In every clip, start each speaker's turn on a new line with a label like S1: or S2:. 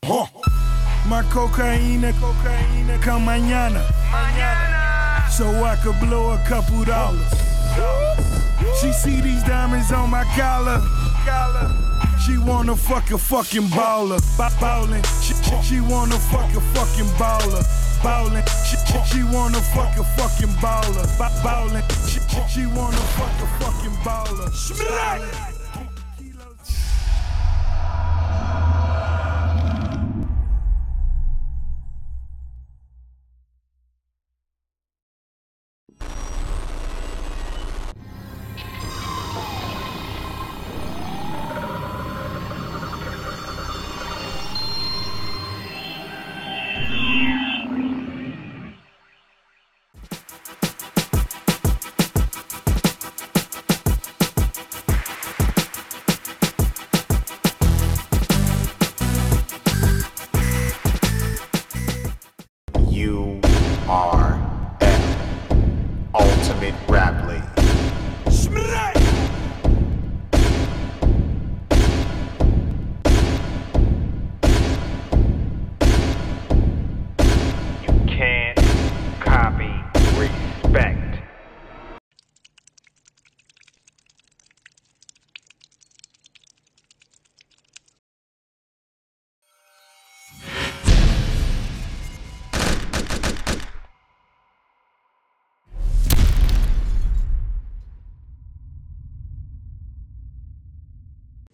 S1: Huh. My cocaína come mañana. So I could blow a couple dollars. She see these diamonds on my collar. She wanna fuck a fucking baller. Ballin'. She wanna fuck a fucking baller. Ballin'. She wanna fuck a fucking baller. Ballin'. She wanna fuck a fucking baller.
S2: You are an ultimate rap league. You can't copy respect.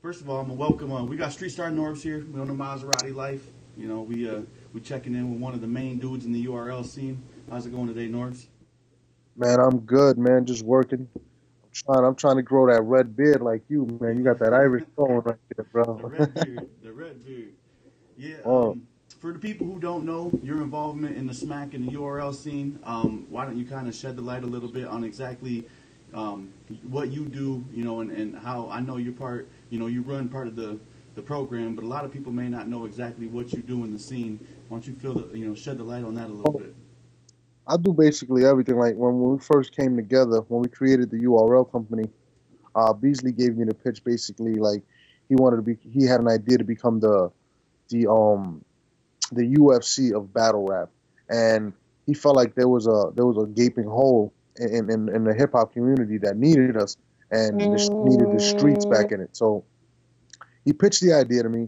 S3: First of all, I'm gonna welcome. We got Street Star Norbes here. We on the Maserati life. You know, we checking in with one of the main dudes in the URL scene. How's it going today, Norbes?
S4: Man, I'm good, man. Just working. I'm trying to grow that red beard like you, man. You got that Irish going right there, bro.
S3: The red beard. The red beard. Yeah.
S4: Oh.
S3: For the people who don't know your involvement in the smack and the URL scene, why don't you kind of shed the light a little bit on exactly what you do, you know, and how I know you're part, you know, you run part of the program, but a lot of people may not know exactly what you do in the scene. Why don't you shed the light on that a little bit?
S4: I do basically everything. Like when we first came together, when we created the URL company, Beasley gave me the pitch. Basically, like he had an idea to become the UFC of battle rap, and he felt like there was a gaping hole in the hip hop community that needed us and needed the streets back in it. So he pitched the idea to me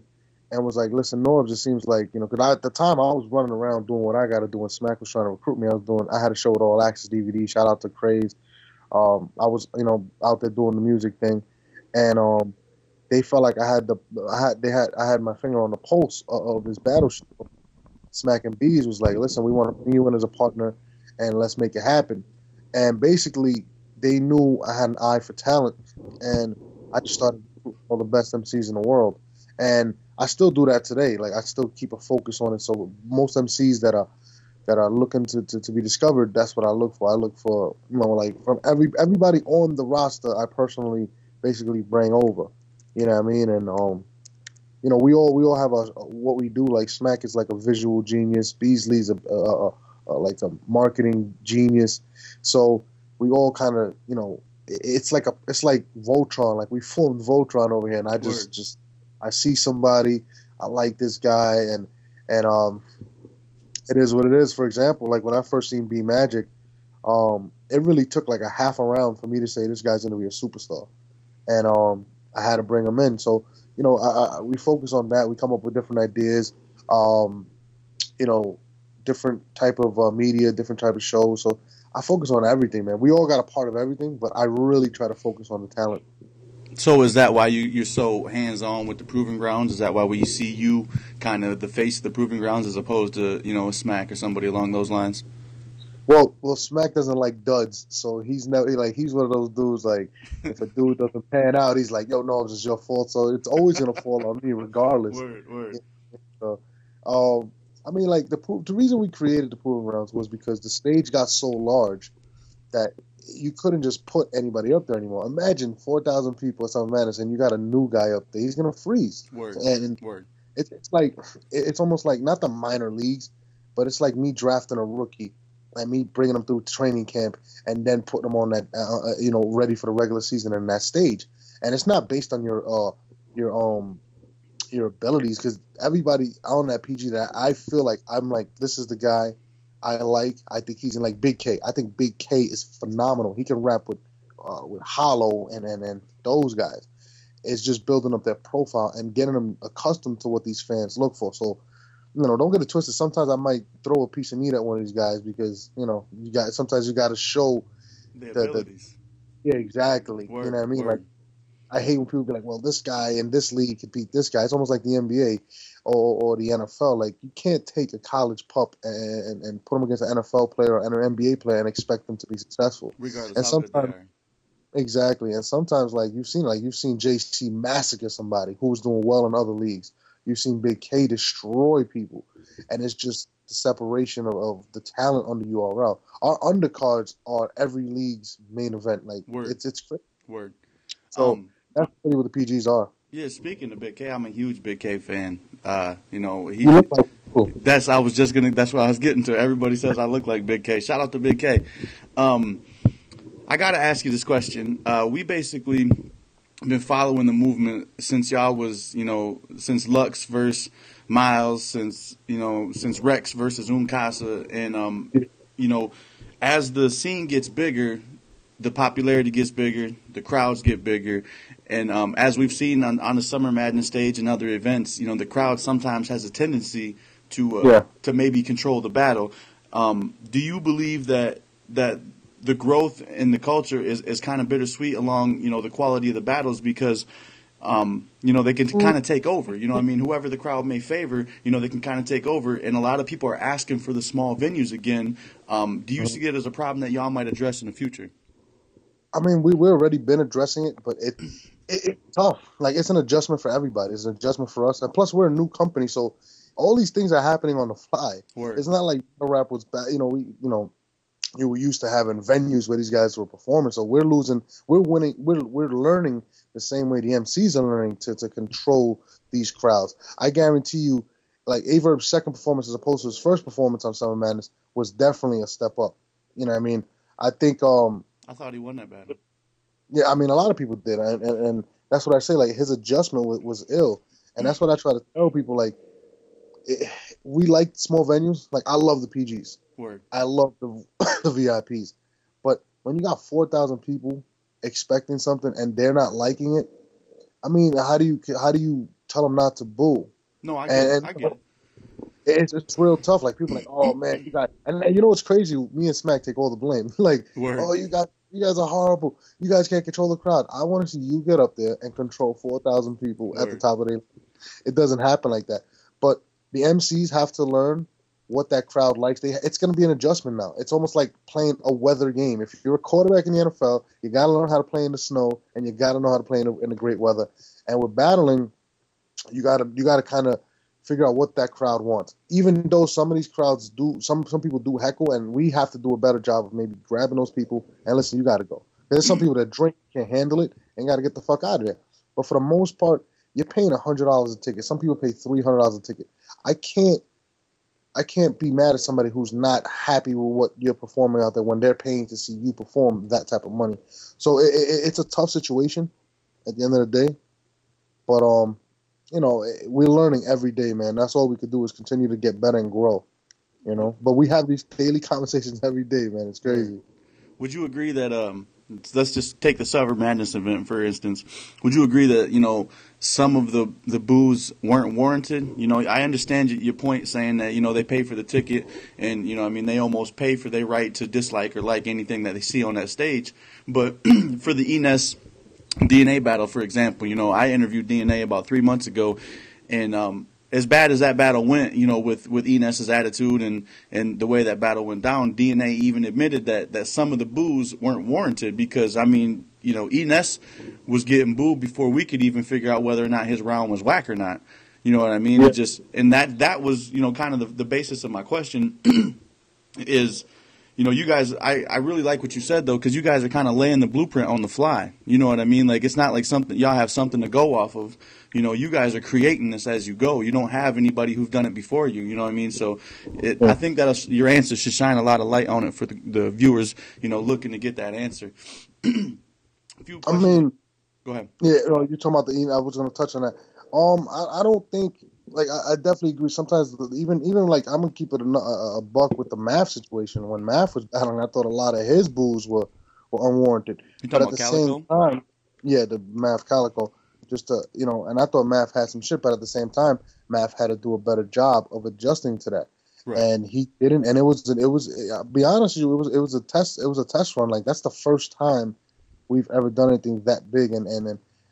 S4: and was like, "Listen, Norbs, it seems like, you know, because at the time I was running around doing what I got to do, and Smack was trying to recruit me. I had a show with All Access DVD. Shout out to Craze. I was, you know, out there doing the music thing, and they felt like I had my finger on the pulse of this battle show. Smack and Bees was like, "Listen, we want to bring you in as a partner, and let's make it happen." And basically, they knew I had an eye for talent, and I just started all the best MCs in the world. And I still do that today. Like, I still keep a focus on it. So most MCs that are looking to be discovered, that's what I look for. I look for, you know, like from everybody on the roster, I personally basically bring over. You know what I mean? And you know, we all have what we do. Like Smack is like a visual genius. Beasley's like a marketing genius. So we all kind of, you know, it's like Voltron. Like we formed Voltron over here, and I just I see somebody, I like this guy, and it is what it is. For example, like when I first seen B Magic, it really took like a half a round for me to say this guy's gonna be a superstar, and I had to bring him in. So, you know, we focus on that. We come up with different ideas, you know, different type of media, different type of shows. So I focus on everything, man. We all got a part of everything, but I really try to focus on the talent.
S3: So is that why you're so hands-on with the Proving Grounds? Is that why we see you kind of the face of the Proving Grounds as opposed to, you know, a Smack or somebody along those lines?
S4: Well, Smack doesn't like duds, so he's never he's one of those dudes. Like, if a dude doesn't pan out, he's like, "Yo, no, it's your fault." So it's always gonna fall on me, regardless.
S3: Word.
S4: So, I mean, like the reason we created the Proving Grounds was because the stage got so large that you couldn't just put anybody up there anymore. Imagine 4,000 people at Summer Madness, and you got a new guy up there. He's gonna freeze.
S3: Word.
S4: It's like it's almost like not the minor leagues, but it's like me drafting a rookie. And me bringing them through training camp and then putting them on that, you know, ready for the regular season in that stage. And it's not based on your your abilities, because everybody on that PG that I feel like I'm like, this is the guy I like. I think he's in like Big K. I think Big K is phenomenal. He can rap with Hollow and those guys. It's just building up their profile and getting them accustomed to what these fans look for. So, don't get it twisted. Sometimes I might throw a piece of meat at one of these guys because sometimes you got to show
S3: the abilities.
S4: Yeah, exactly.
S3: Word,
S4: you know what I mean?
S3: word.
S4: Like, I hate when people be like, well, this guy in this league could beat this guy. It's almost like the NBA or the NFL. Like, you can't take a college pup and put him against an NFL player or an NBA player and expect them to be successful.
S3: Regardless how good they are.
S4: Exactly. And sometimes, you've seen JC massacre somebody who's doing well in other leagues. You've seen Big K destroy people. And it's just the separation of the talent on the URL. Our undercards are every league's main event. Like,
S3: Word.
S4: It's great.
S3: Word.
S4: So that's really what the PGs are.
S3: Yeah, speaking of Big K, I'm a huge Big K fan.
S4: You look like cool.
S3: That's what I was getting to. Everybody says I look like Big K. Shout out to Big K. I got to ask you this question. We basically been following the movement since y'all was, since Lux versus Miles, since Rex versus Unkasa, and as the scene gets bigger, the popularity gets bigger, the crowds get bigger, and as we've seen on the Summer Madness stage and other events, the crowd sometimes has a tendency to maybe control the battle. Do you believe that the growth in the culture is kind of bittersweet along, the quality of the battles because, they can kind of take over, whoever the crowd may favor, they can kind of take over. And a lot of people are asking for the small venues again. Do you see it as a problem that y'all might address in the future?
S4: I mean, we've already been addressing it, but it's tough. Like, it's an adjustment for everybody. It's an adjustment for us. And plus, we're a new company, so all these things are happening on the fly.
S3: Word.
S4: It's not like rap was bad. You were used to having venues where these guys were performing. So we're winning, we're learning the same way the MCs are learning to control these crowds. I guarantee you, like Averb's second performance as opposed to his first performance on Summer Madness was definitely a step up. You know what I mean? I think
S3: I thought he won that battle.
S4: Yeah, I mean a lot of people did, and that's what I say. Like his adjustment was ill, and that's what I try to tell people. Like we like small venues. Like I love the PGs.
S3: Word.
S4: I love the VIPs, but when you got 4,000 people expecting something and they're not liking it, I mean, how do you tell them not to boo?
S3: No, I get it.
S4: It's real tough. Like people are like, oh man, you got, and you know what's crazy? Me and Smack take all the blame. Like,
S3: Word.
S4: Oh, you guys are horrible. You guys can't control the crowd. I want to see you get up there and control 4,000 people
S3: Word.
S4: at the top of the. It doesn't happen like that. But the MCs have to learn what that crowd likes. It's going to be an adjustment now. It's almost like playing a weather game. If you're a quarterback in the NFL, you got to learn how to play in the snow, and you got to know how to play in the great weather. And with battling, you got to kind of figure out what that crowd wants. Even though some of these crowds do, some people do heckle, and we have to do a better job of maybe grabbing those people and listen, you got to go. There's some people that drink, can't handle it, and got to get the fuck out of there. But for the most part, you're paying $100 a ticket. Some people pay $300 a ticket. I can't be mad at somebody who's not happy with what you're performing out there when they're paying to see you perform that type of money. So it's a tough situation at the end of the day. But, we're learning every day, man. That's all we could do is continue to get better and grow, But we have these daily conversations every day, man. It's crazy.
S3: Would you agree that let's just take the Summer Madness event, for instance. Would you agree that, some of the boos weren't warranted? I understand your point saying that, they pay for the ticket and, they almost pay for their right to dislike or like anything that they see on that stage. But for the Enes DNA battle, for example, I interviewed DNA about 3 months ago, and as bad as that battle went, with Enes's attitude and the way that battle went down, DNA even admitted that some of the boos weren't warranted because, Enes was getting booed before we could even figure out whether or not his round was whack or not. You know what I mean?
S4: Yeah.
S3: That was, kind of the basis of my question is, you guys, I really like what you said, though, because you guys are kind of laying the blueprint on the fly. You know what I mean? Like, it's not like something y'all have something to go off of. You guys are creating this as you go. You don't have anybody who's done it before you. You know what I mean? So I think that your answer should shine a lot of light on it for the viewers, looking to get that answer.
S4: I mean,
S3: go ahead.
S4: Yeah, you're talking about the email. I was going to touch on that. I don't think like I definitely agree. Sometimes even like I'm gonna keep it a buck with the Math situation. When Math was battling, I thought a lot of his boos were unwarranted.
S5: You
S4: But
S5: talking
S4: at
S5: about
S4: the same
S5: Calico?
S4: time, yeah, the Math Calico, just to and I thought Math had some shit, but at the same time, Math had to do a better job of adjusting to that,
S5: Right.
S4: and he didn't. And it was. I'll be honest with you, it was a test. It was a test run. Like that's the first time we've ever done anything that big,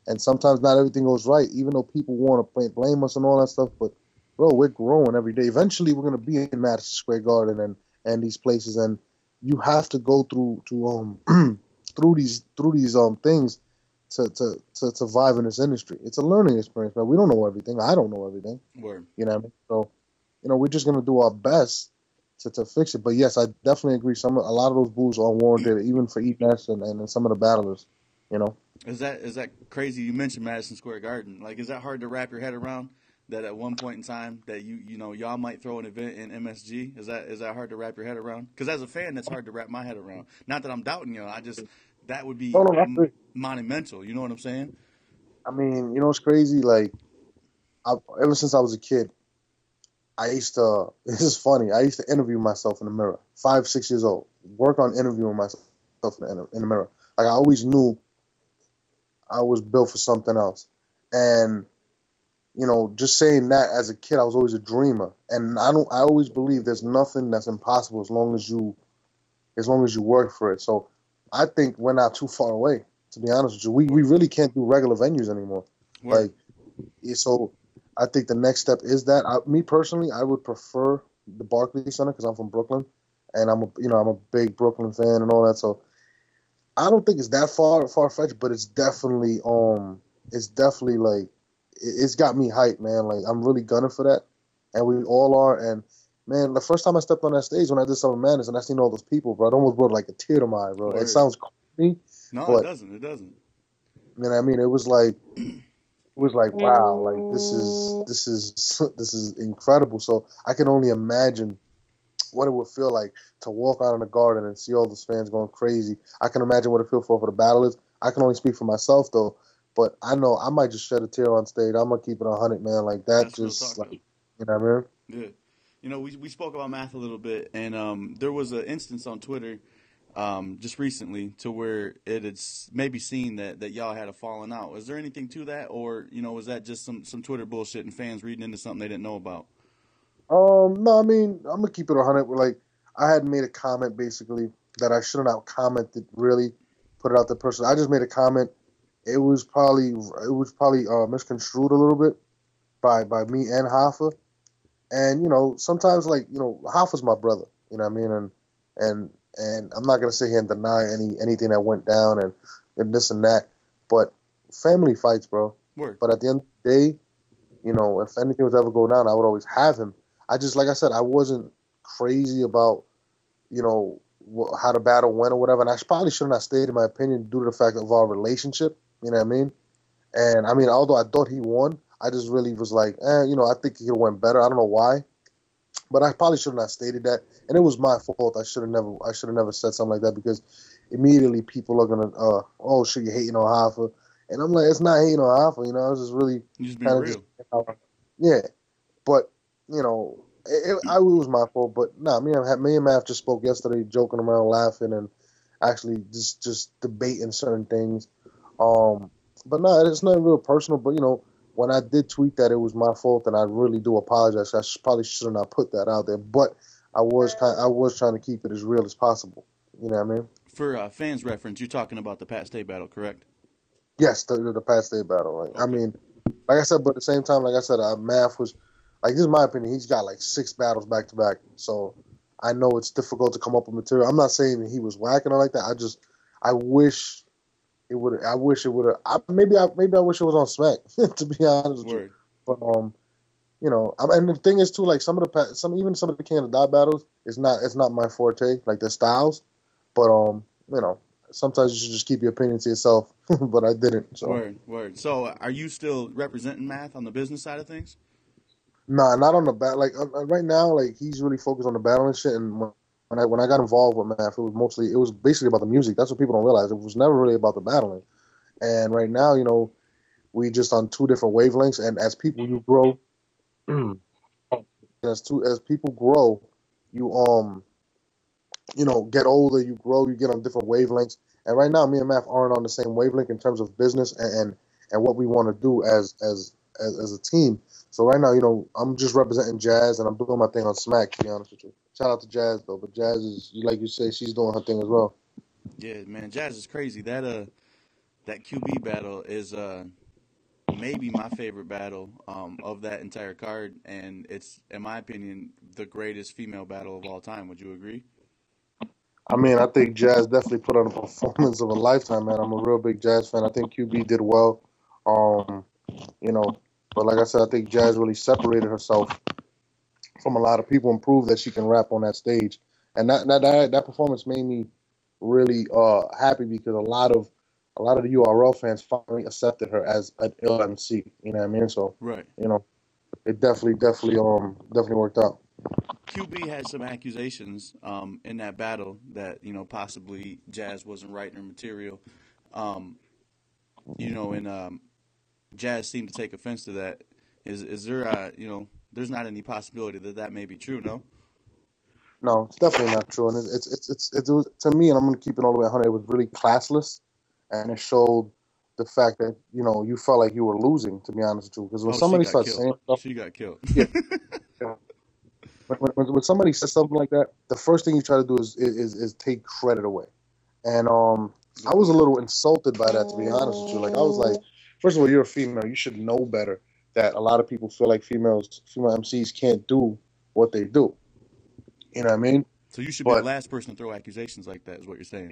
S4: and sometimes not everything goes right, even though people want to blame us and all that stuff. But bro, we're growing every day. Eventually, we're gonna be in Madison Square Garden and these places, and you have to go through through these things to survive in this industry. It's a learning experience, man. We don't know everything. I don't know everything.
S5: Word.
S4: You know what I mean? So, we're just gonna do our best to fix it. But yes, I definitely agree. A lot of those boos are unwarranted, even for ENS and some of the battlers. You know.
S5: Is that crazy? You mentioned Madison Square Garden. Like, is that hard to wrap your head around? That at one point in time, that y'all might throw an event in MSG. Is that hard to wrap your head around? Because as a fan, that's hard to wrap my head around. Not that I'm doubting you. I just that would be
S4: No, no, that's it.
S5: monumental. You know what I'm saying?
S4: I mean, it's crazy. Like, ever since I was a kid, I used to. This is funny. I used to interview myself in the mirror. 5, 6 years old. Work on interviewing myself in the mirror. Like I always knew I was built for something else, and just saying that as a kid, I was always a dreamer, and I always believe there's nothing that's impossible as long as you work for it. So I think we're not too far away. To be honest with you, we really can't do regular venues anymore.
S5: Word.
S4: So I think the next step is that. Me personally, I would prefer the Barclays Center because I'm from Brooklyn, and I'm a big Brooklyn fan and all that. So I don't think it's that far fetched, but it's definitely like it's got me hyped, man. Like I'm really gunning for that, and we all are. And man, the first time I stepped on that stage when I did Summer Madness and I seen all those people, bro, it almost brought like a tear to my eye, bro.
S5: Word.
S4: It sounds corny,
S5: No,
S4: but
S5: it doesn't. It doesn't.
S4: you know what I mean? It was like wow, like this is incredible. So I can only imagine what it would feel like to walk out in the garden and see all those fans going crazy. I can imagine what it feels for the battlers. I can only speak for myself though, but I know I might just shed a tear on stage. I'm gonna keep it 100, man. Like that,
S5: That's real
S4: just
S5: talk,
S4: like you know what I mean?
S5: Good. We spoke about Math a little bit, and there was an instance on Twitter just recently to where it had maybe seen that y'all had a falling out. Is there anything to that, or was that just some Twitter bullshit and fans reading into something they didn't know about?
S4: No, I mean I'm gonna keep it 100. Like I had made a comment basically that I shouldn't have commented. Really, put it out there personally. I just made a comment. It was probably misconstrued a little bit by me and Hoffa. And sometimes like Hoffa's my brother. You know what I mean? And I'm not gonna sit here and deny anything that went down and this and that. But family fights, bro.
S5: Word.
S4: But at the end of the day, if anything was ever go down, I would always have him. I just, like I said, I wasn't crazy about, how the battle went or whatever. And I probably shouldn't have stated my opinion due to the fact of our relationship. You know what I mean? And I mean, although I thought he won, I just really was like, I think he could have went better. I don't know why, but I probably shouldn't have stated that. And it was my fault. I should have never said something like that because immediately people are gonna, oh shit, you're hating on Hoffa. And I'm like, it's not hating on Hoffa. I was just really
S5: You just being real.
S4: Yeah, but it was my fault. But nah, me and Math just spoke yesterday, joking around, laughing, and actually just debating certain things. But no, it's not real personal. But when I did tweet that it was my fault, and I really do apologize. I probably should not put that out there. But I was trying to keep it as real as possible. You know what I mean?
S5: For fans' reference, you're talking about the Pat State battle, correct?
S4: Yes, the Pat State battle. Right?
S5: Okay.
S4: I mean, like I said, but at the same time, like I said, Math was like, this is my opinion. He's got like 6 battles back to back, so I know it's difficult to come up with material. I'm not saying that he was whacking or like that. I wish it would. I wish it would have. Maybe I wish it was on Smack. To be honest with you, but and the thing is too, like some of the Canada battles, it's not my forte, like their styles, but sometimes you should just keep your opinion to yourself. But I didn't. So.
S5: Word. So are you still representing Math on the business side of things?
S4: Nah, not on the bat. Like right now, like he's really focused on the battle and shit. And when I got involved with Math, it was basically about the music. That's what people don't realize. It was never really about the battling. And right now, we just on two different wavelengths. And as people you grow, as people grow, you get older, you grow, you get on different wavelengths. And right now, me and Math aren't on the same wavelength in terms of business and what we want to do as a team. So right now, I'm just representing Jazz and I'm doing my thing on Smack, to be honest with you. Shout out to Jazz though, but Jazz is, like you say, she's doing her thing as well.
S5: Yeah, man, Jazz is crazy. That QB battle is maybe my favorite battle of that entire card, and it's, in my opinion, the greatest female battle of all time. Would you agree?
S4: I mean, I think Jazz definitely put on a performance of a lifetime, man. I'm a real big Jazz fan. I think QB did well. Um, but like I said, I think Jazz really separated herself from a lot of people and proved that she can rap on that stage. And that performance made me really happy because a lot of the URL fans finally accepted her as an ill MC. You know what I mean? So
S5: Right.
S4: It definitely worked out.
S5: QB had some accusations in that battle that possibly Jazz wasn't writing her material, and Jazz seemed to take offense to that. Is there there's not any possibility that may be true?
S4: No, it's definitely not true. And it was, to me, and I'm gonna keep it all the way 100. It was really classless, and it showed the fact that you felt like you were losing. To be honest with you, because when somebody starts saying stuff,
S5: she got killed.
S4: Yeah. When somebody says something like that, the first thing you try to do is take credit away. And I was a little insulted by that, to be honest with you. Like, I was like, first of all, you're a female. You should know better that a lot of people feel like female MCs can't do what they do. You know what I mean?
S5: So you should be the last person to throw accusations like that, is what you're saying.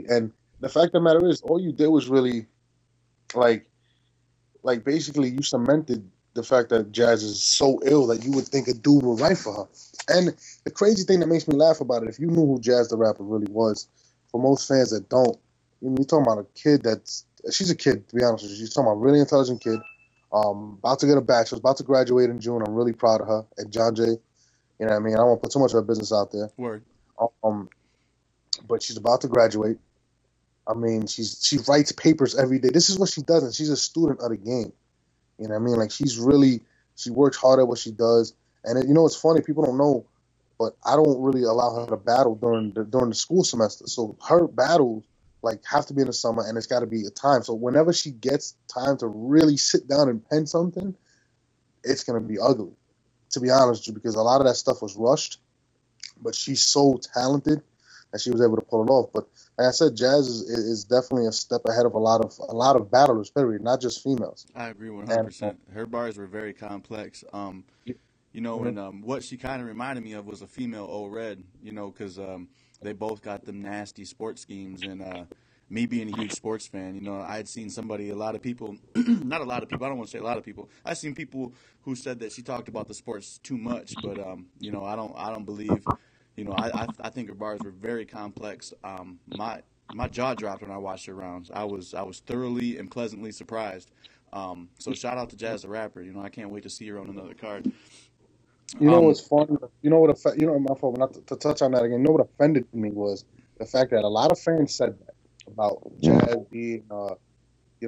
S4: And the fact of the matter is, all you did was really, like basically you cemented the fact that Jazz is so ill that you would think a dude would write for her. And the crazy thing that makes me laugh about it, if you knew who Jazz the rapper really was, for most fans that don't, you're talking about a kid she's a kid, to be honest with you. She's talking about a really intelligent kid, about to get a bachelor's, about to graduate in June. I'm really proud of her at John Jay. You know what I mean? I don't want to put too much of her business out there.
S5: Word.
S4: But she's about to graduate. I mean, she writes papers every day. This is what she does, and she's a student of the game. You know what I mean? Like, she works hard at what she does. And it's funny, people don't know, but I don't really allow her to battle during the school semester. So her battles have to be in the summer, and it's got to be a time. So whenever she gets time to really sit down and pen something, it's gonna be ugly, to be honest with you, because a lot of that stuff was rushed. But she's so talented that she was able to pull it off. But like I said, Jazz is definitely a step ahead of a lot of battlers, period, not just females.
S5: I agree 100%. Her bars were very complex. And what she kind of reminded me of was a female O-Red, because they both got them nasty sports schemes. And me being a huge sports fan, I had seen a lot of people, not a lot of people, I don't want to say a lot of people. I've seen people who said that she talked about the sports too much, but, I don't believe. I think her bars were very complex. My jaw dropped when I watched her rounds. I was thoroughly and pleasantly surprised. So shout out to Jazz the rapper. I can't wait to see her on another card.
S4: What's funny? My fault. Not to touch on that again. What offended me was the fact that a lot of fans said that about Jazz being,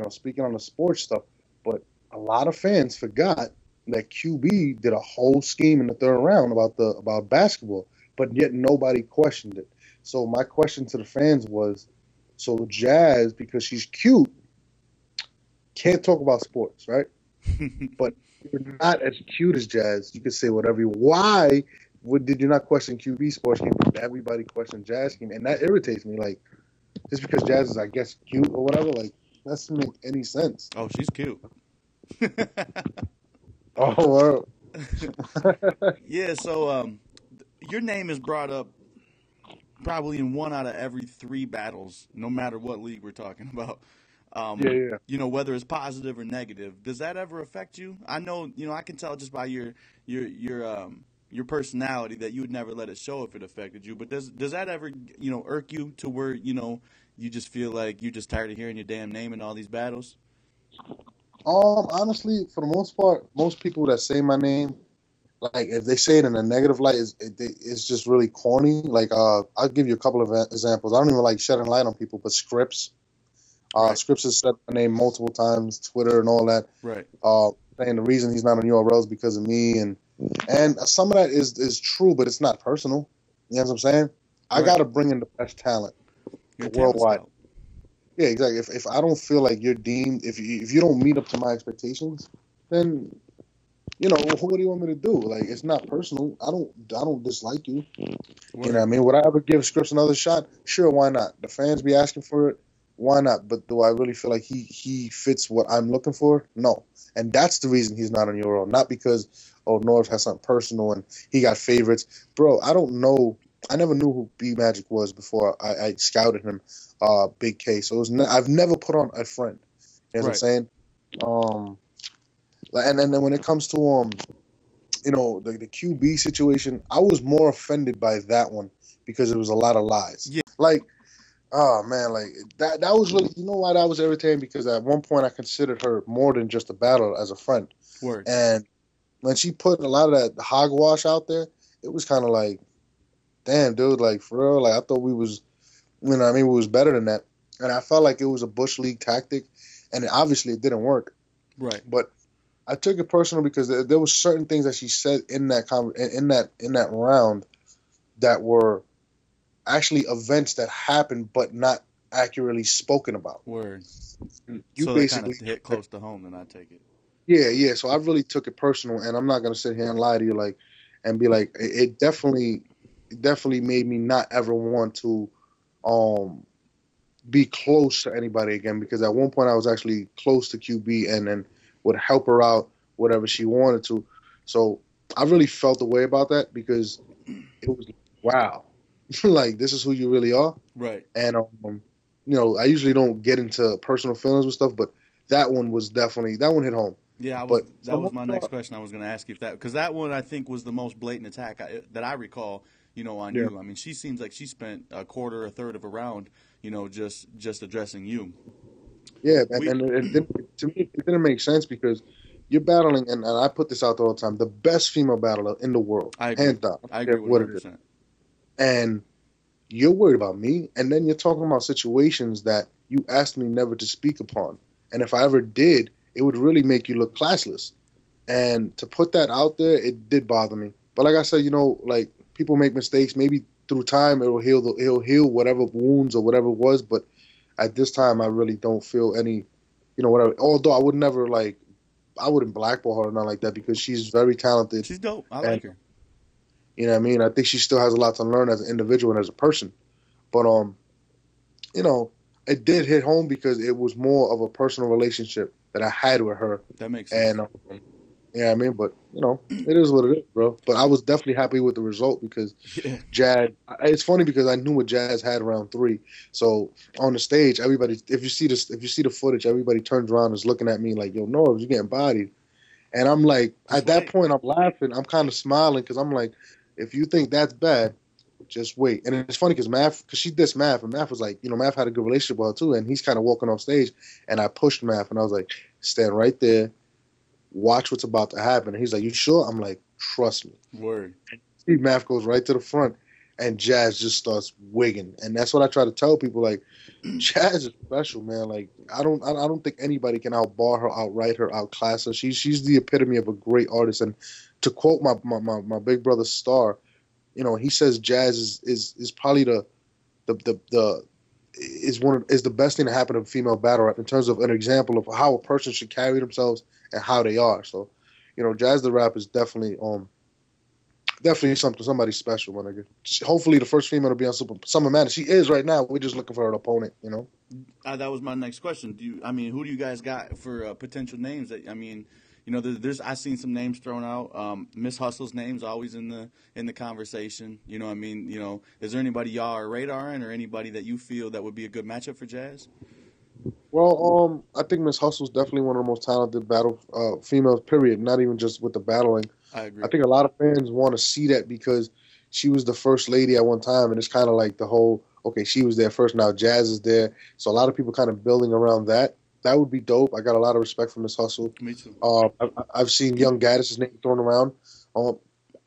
S4: speaking on the sports stuff, but a lot of fans forgot that QB did a whole scheme in the third round about basketball. But yet nobody questioned it. So my question to the fans was, so Jazz, because she's cute, can't talk about sports, right? But you're not as cute as Jazz. You can say whatever you want. Why did you not question QB sports game? Everybody questioned Jazz game. And that irritates me. Like, just because Jazz is, I guess, cute or whatever, that doesn't make any sense.
S5: Oh, she's cute.
S4: Oh, wow.
S5: Yeah, so your name is brought up probably in 1 out of every 3 battles, no matter what league we're talking about.
S4: Yeah.
S5: Whether it's positive or negative. Does that ever affect you? I know, I can tell just by your personality that you would never let it show if it affected you. But does that ever, irk you to where, you just feel like you're just tired of hearing your damn name in all these battles?
S4: Honestly, for the most part, most people that say my name, like, if they say it in a negative light, it's just really corny. Like, I'll give you a couple of examples. I don't even like shedding light on people, but Scripps,
S5: Right.
S4: Scripps has said my name multiple times, Twitter and all that.
S5: Right.
S4: Saying the reason he's not on URL is because of me, and some of that is true, but it's not personal. You know what I'm saying? I
S5: Right.
S4: got to bring in the best talent
S5: You're a talent
S4: worldwide.
S5: scout.
S4: Yeah, exactly. If I don't feel like you're deemed, if you don't meet up to my expectations, then what do you want me to do? Like, it's not personal. I don't dislike you. You know what I mean? Would I ever give Scripps another shot? Sure, why not? The fans be asking for it. Why not? But do I really feel like he fits what I'm looking for? No. And that's the reason he's not on URL. Not because, Norbes has something personal and he got favorites. Bro, I don't know. I never knew who B Magic was before I scouted him, Big K. So I've never put on a friend. You know what I'm saying? And then when it comes to the QB situation, I was more offended by that one because it was a lot of lies.
S5: Yeah.
S4: Like, oh man, like that was really, why that was irritating, because at one point I considered her more than just a battle as a friend.
S5: Word.
S4: And when she put a lot of that hogwash out there, it was kind of like, damn, dude, like for real, like I thought we was, we was better than that. And I felt like it was a Bush League tactic, and obviously it didn't work.
S5: Right.
S4: But I took it personal because there was certain things that she said in that round that were actually events that happened but not accurately spoken about.
S5: Word.
S4: You
S5: so
S4: basically
S5: kind of hit close to home, then I take it.
S4: Yeah. So I really took it personal, and I'm not gonna sit here and lie to you and be like, it definitely made me not ever want to be close to anybody again, because at one point I was actually close to QB and then would help her out whatever she wanted to. So I really felt the way about that, because it was wow, like this is who you really are.
S5: Right.
S4: And I usually don't get into personal feelings with stuff, but that one hit home.
S5: Yeah, that was my next question. I was going to ask you if because that one I think was the most blatant attack that I recall. On you. I mean, she seems like she spent a third of a round, just addressing you.
S4: Yeah, to me, it didn't make sense, because you're battling, and I put this out all the time, the best female battler in the world.
S5: I agree.
S4: Hands down.
S5: I agree 100%.
S4: And you're worried about me, and then you're talking about situations that you asked me never to speak upon. And if I ever did, it would really make you look classless. And to put that out there, it did bother me. But like I said, like people make mistakes. Maybe through time it'll heal whatever wounds or whatever it was. But at this time, I really don't feel any, whatever. Although I wouldn't blackball her or nothing like that, because she's very talented.
S5: She's dope. I like her.
S4: You know what I mean? I think she still has a lot to learn as an individual and as a person. But it did hit home because it was more of a personal relationship that I had with her.
S5: That makes sense.
S4: And but it is what it is, bro. But I was definitely happy with the result, because Jazz. It's funny because I knew what Jazz had round 3. So on the stage, everybody, if you see the footage, everybody turns around and is looking at me like, "Yo, Norbes, you're getting bodied." And I'm like, at that point, I'm laughing. I'm kind of smiling, because I'm like, if you think that's bad, just wait. And it's funny because she dissed Math, and Math was like, Math had a good relationship with her too, and he's kind of walking off stage, and I pushed Math, and I was like, stand right there, watch what's about to happen. And he's like, you sure? I'm like, trust me.
S5: Word.
S4: And Math goes right to the front, and Jazz just starts wigging. And that's what I try to tell people, like, Jazz is special, man. Like, I don't think anybody can outbar her, outright her, outclass her. She's the epitome of a great artist. And to quote my big brother Star, he says Jazz is probably the best thing to happen to a female battle rap in terms of an example of how a person should carry themselves and how they are. So, Jazz the Rap is definitely somebody special, my nigga. Hopefully the first female to be on Summer Madness. She is right now. We're just looking for an opponent,
S5: That was my next question. Who do you guys got for potential names? There's I've seen some names thrown out. Miss Hustle's name's always in the conversation. Is there anybody y'all are radaring, or anybody that you feel that would be a good matchup for Jazz?
S4: Well, I think Miss Hustle's definitely one of the most talented battle females, period. Not even just with the battling.
S5: I agree.
S4: I think a lot of fans want to see that because she was the first lady at one time, and it's kind of like the whole, okay, she was there first, now Jazz is there. So a lot of people kind of building around that. That would be dope. I got a lot of respect for Miss Hustle.
S5: Me too.
S4: I've seen young Gaddis' name thrown around.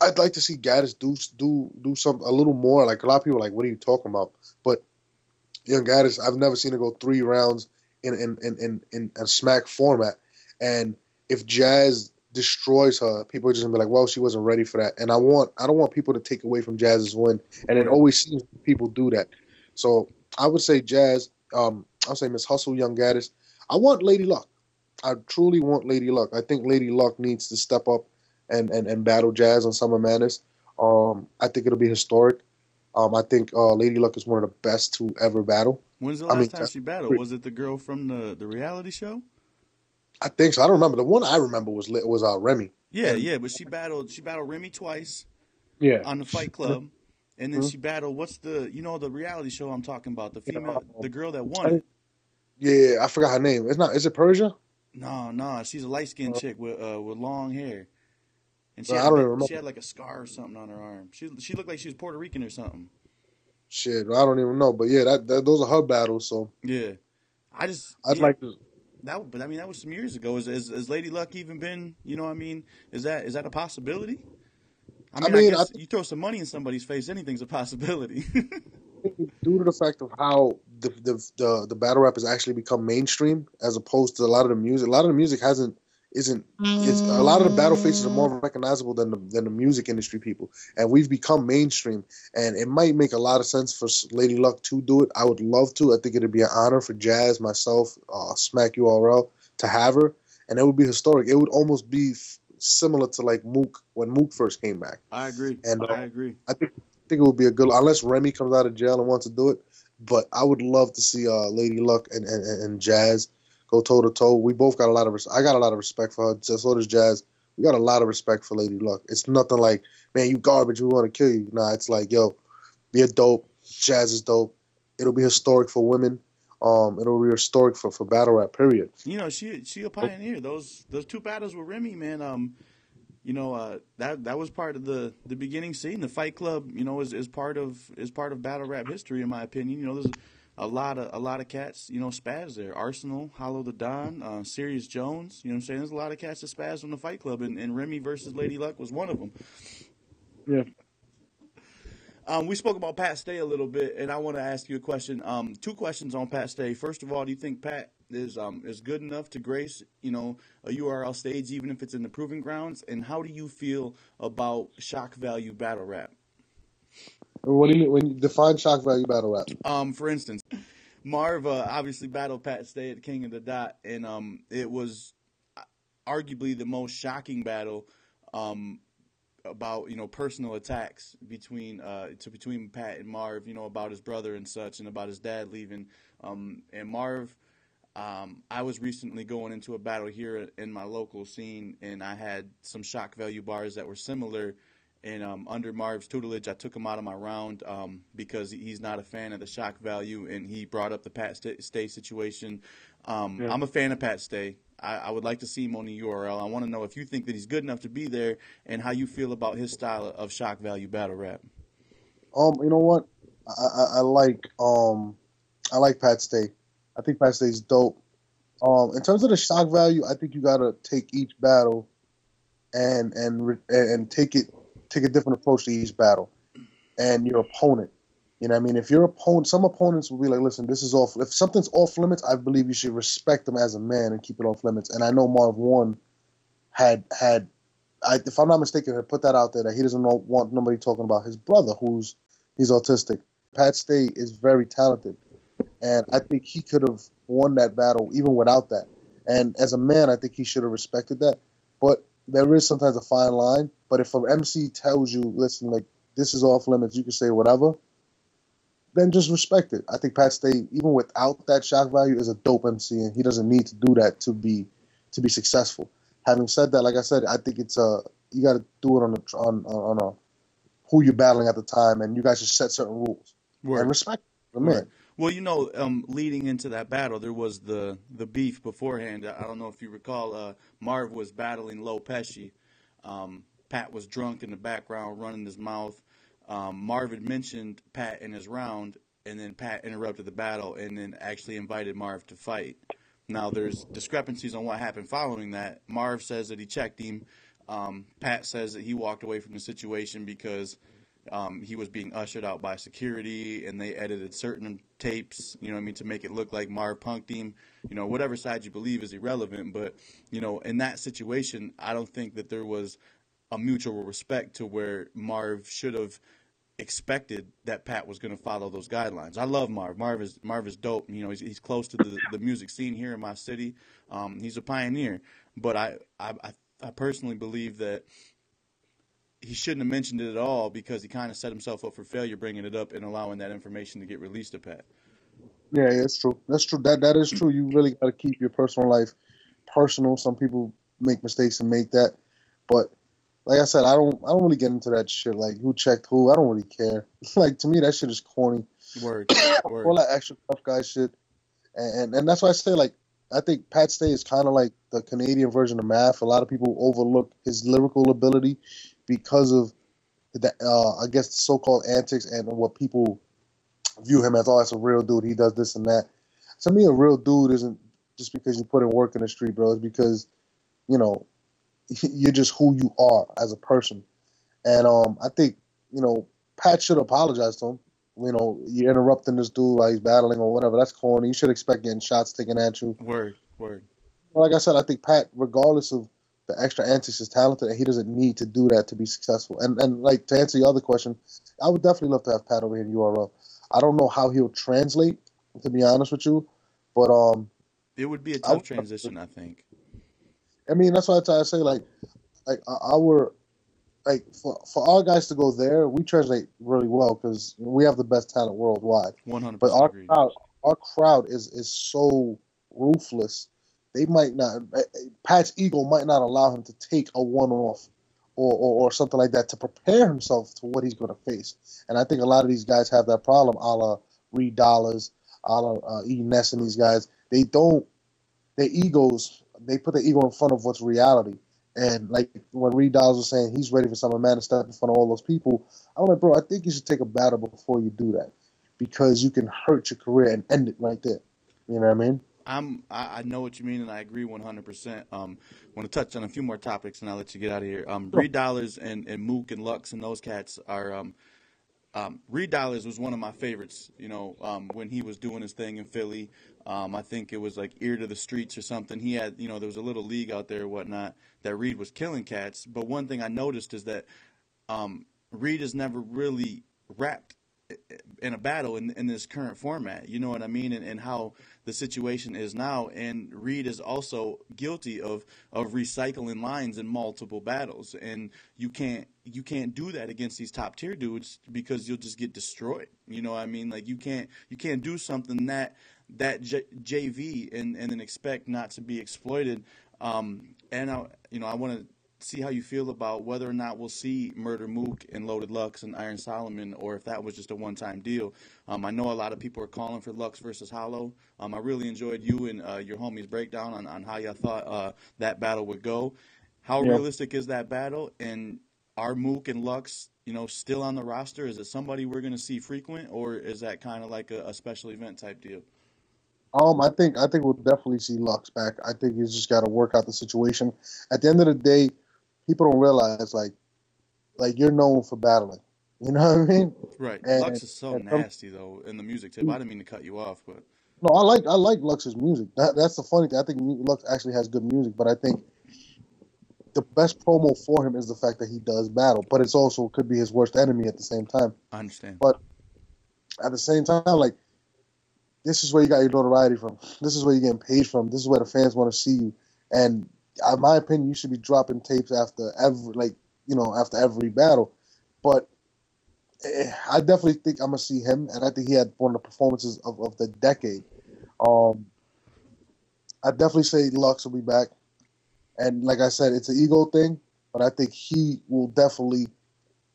S4: I'd like to see Gaddis do something a little more. Like, a lot of people are like, what are you talking about? But young Gaddis, I've never seen her go 3 rounds in a smack format. And if Jazz destroys her, people are just gonna be like, well, she wasn't ready for that. And I don't want people to take away from Jazz's win. And it
S5: Right.
S4: always seems people do that. So I would say Jazz. I'll say Miss Hustle, Young Gaddis. I want Lady Luck. I truly want Lady Luck. I think Lady Luck needs to step up and battle Jazz on Summer Madness. I think it'll be historic. I think Lady Luck is one of the best to ever battle.
S5: When's the
S4: I
S5: last
S4: mean,
S5: time she battled? Was it the girl from the reality show?
S4: I think so. I don't remember. The one I remember was Remy.
S5: Yeah,
S4: And,
S5: yeah, but she battled Remy twice
S4: yeah.
S5: on the Fight Club, and then
S4: Mhm.
S5: she battled what's the the reality show I'm talking about, the female, the girl that won
S4: I-
S5: it.
S4: Yeah, I forgot her name. It's not. Is it Persia?
S5: No, she's a light skinned chick with long hair, and
S4: I don't even remember.
S5: she had like a scar or something on her arm. She looked like she was Puerto Rican or something.
S4: Shit, I don't even know. But yeah, that those are her battles. So
S5: Yeah, I'd
S4: I'd like to.
S5: but I mean that was some years ago. Has Lady Luck even been? I mean, is that a possibility? I mean, I
S4: I
S5: guess you throw some money in somebody's face, anything's a possibility.
S4: due to the fact of how the battle rap has actually become mainstream as opposed to a lot of the music. A lot of the music isn't it's a lot of the battle faces are more recognizable than the music industry people, and we've become mainstream. And it might make a lot of sense for Lady Luck to do it. I would love to. I think it'd be an honor for Jazz, myself, Smack URL to have her, and it would be historic. It would almost be similar to like Mook when Mook first came back.
S5: I agree.
S4: And
S5: I agree.
S4: I think it would be a good, unless Remy comes out of jail and wants to do it. But I would love to see Lady Luck and Jazz go toe to toe. We both got a lot of I got a lot of respect for her. So does Jazz. We got a lot of respect for Lady Luck. It's nothing like, man, you garbage, we want to kill you. Nah, it's like, yo, you're dope. Jazz is dope. It'll be historic for women. It'll be historic for battle rap. Period.
S5: She a pioneer. Those two battles with Remy, man. That was part of the beginning scene. The Fight Club, is part of battle rap history, in my opinion. There's a lot of cats, spaz there. Arsenal, Hollow the Don, Sirius Jones. You know what I'm saying? There's a lot of cats that spaz on the Fight Club, and Remy versus Lady Luck was one of them.
S4: Yeah.
S5: We spoke about Pat Stay a little bit, and I want to ask you a question. Two questions on Pat Stay. First of all, do you think Pat is good enough to grace, a URL stage, even if it's in the proving grounds? And how do you feel about shock value battle rap?
S4: What do you mean when you define shock value battle rap?
S5: For instance, Marv obviously battled Pat Stay at King of the Dot, and it was arguably the most shocking battle. About personal attacks between Pat and Marv, about his brother and such, and about his dad leaving. And Marv, I was recently going into a battle here in my local scene, and I had some shock value bars that were similar. And under Marv's tutelage, I took him out of my round because he's not a fan of the shock value, and he brought up the Pat Stay situation. I'm a fan of Pat Stay. I would like to see him on the URL. I want to know if you think that he's good enough to be there, and how you feel about his style of shock value battle rap.
S4: You know what? I like Pat Stay. I think Pat Stay's dope. In terms of the shock value, I think you gotta take each battle and take a different approach to each battle and your opponent. You know what I mean? If your opponent, some opponents will be like, listen, this is off. If something's off limits, I believe you should respect them as a man and keep it off limits. And I know Marv One had if I'm not mistaken, had put that out there that he doesn't want nobody talking about his brother he's autistic. Pat Stay is very talented, and I think he could have won that battle even without that. And as a man, I think he should have respected that. But there is sometimes a fine line. But if an MC tells you, listen, like, this is off limits, you can say whatever, then just respect it. I think Pat Stay, even without that shock value, is a dope MC, and he doesn't need to do that to be successful. Having said that, like I said, I think it's you got to do it on a who you're battling at the time, and you guys should set certain rules and respect the man.
S5: Well, leading into that battle, there was the beef beforehand. I don't know if you recall, Marv was battling Low Pesci. Pat was drunk in the background, running his mouth. Marv had mentioned Pat in his round, and then Pat interrupted the battle and then actually invited Marv to fight. Now, there's discrepancies on what happened following that. Marv says that he checked him. Pat says that he walked away from the situation because he was being ushered out by security, and they edited certain tapes, you know what I mean, to make it look like Marv punked him. You know, whatever side you believe is irrelevant, but, you know, in that situation, I don't think that there was a mutual respect to where Marv should have expected that Pat was going to follow those guidelines. I love Marv. Marv is dope. You know, he's close to the music scene here in my city. He's a pioneer, but I personally believe that he shouldn't have mentioned it at all, because he kind of set himself up for failure bringing it up and allowing that information to get released to Pat.
S4: Yeah, it's true. That's true. That is true. You really got to keep your personal life personal. Some people make mistakes and make that, but like I said, I don't really get into that shit. Like who checked who, I don't really care. Like to me, that shit is corny.
S5: Word.
S4: All that extra tough guy shit, and that's why I say, like, I think Pat Stay is kind of like the Canadian version of Math. A lot of people overlook his lyrical ability because of the I guess the so-called antics and what people view him as. Oh, that's a real dude. He does this and that. To me, a real dude isn't just because you put in work in the street, bro. It's because, you know, you're just who you are as a person. And I think, you know, Pat should apologize to him. You know, you're interrupting this dude while he's battling or whatever. That's corny. You should expect getting shots taken at you.
S5: Word.
S4: Like I said, I think Pat, regardless of the extra antics, is talented, and he doesn't need to do that to be successful. And like, to answer your other question, I would definitely love to have Pat over here in URL. I don't know how he'll translate, to be honest with you, but
S5: it would be a tough transition, I think.
S4: I mean, that's why I try to say, like our, like, for our guys to go there, we translate really well because we have the best talent worldwide.
S5: 100%.
S4: But our crowd is so ruthless. They might not. Pat's ego might not allow him to take a one-off or something like that to prepare himself to what he's going to face. And I think a lot of these guys have that problem, a la Reed Dollars, a la E. Ness, and these guys. They don't. Their egos. They put their ego in front of what's reality. And like when Reed Dollars was saying he's ready for some man to step in front of all those people, I'm like, bro, I think you should take a battle before you do that, because you can hurt your career and end it right there. You know what I mean?
S5: I know what you mean, and I agree 100%. Want to touch on a few more topics, and I'll let you get out of here. Reed Dollars and Mook and Lux and those cats are. Reed Dollars was one of my favorites, you know, when he was doing his thing in Philly. I think it was like Ear to the Streets or something. He had, you know, there was a little league out there or whatnot that Reed was killing cats. But one thing I noticed is that Reed has never really rapped in a battle in this current format, you know what I mean, and how the situation is now. And Reed is also guilty of recycling lines in multiple battles, and you can't do that against these top tier dudes because you'll just get destroyed. You know what I mean? Like you can't do something that JV and then expect not to be exploited. And I want to see how you feel about whether or not we'll see Murder Mook and Loaded Lux and Iron Solomon, or if that was just a one-time deal. I know a lot of people are calling for Lux versus Hollow. I really enjoyed you and your homies' breakdown on how you thought that battle would go. How realistic is that battle? And are Mook and Lux, you know, still on the roster? Is it somebody we're going to see frequent, or is that kind of like a special event type deal?
S4: I think we'll definitely see Lux back. I think he's just got to work out the situation. At the end of the day, people don't realize like you're known for battling. You know what I mean?
S5: Right. Lux is so nasty though in the music tip. I didn't mean to cut you off, but
S4: no, I like Lux's music. That's the funny thing. I think Lux actually has good music, but I think the best promo for him is the fact that he does battle. But it's also could be his worst enemy at the same time.
S5: I understand.
S4: But at the same time, like, this is where you got your notoriety from. This is where you're getting paid from. This is where the fans want to see you. And in my opinion, you should be dropping tapes after every battle. But I definitely think I'm gonna see him, and I think he had one of the performances of the decade. I definitely say Lux will be back, and like I said, it's an ego thing, but I think he will definitely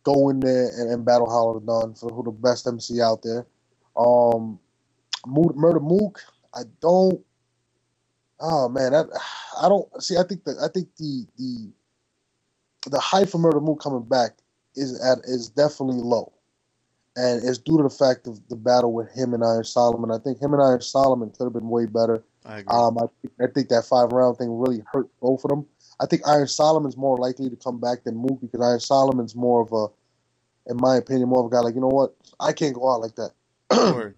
S4: go in there and battle Hollow Dawn for who the best MC out there. Murder Mook, I don't. Oh man, I don't see. I think the hype for Murder Mook coming back is definitely low, and it's due to the fact of the battle with him and Iron Solomon. I think him and Iron Solomon could have been way better.
S5: I agree.
S4: I think that 5-round thing really hurt both of them. I think Iron Solomon's more likely to come back than Mook because Iron Solomon's more of in my opinion, more of a guy like, you know what, I can't go out like that.
S5: Word.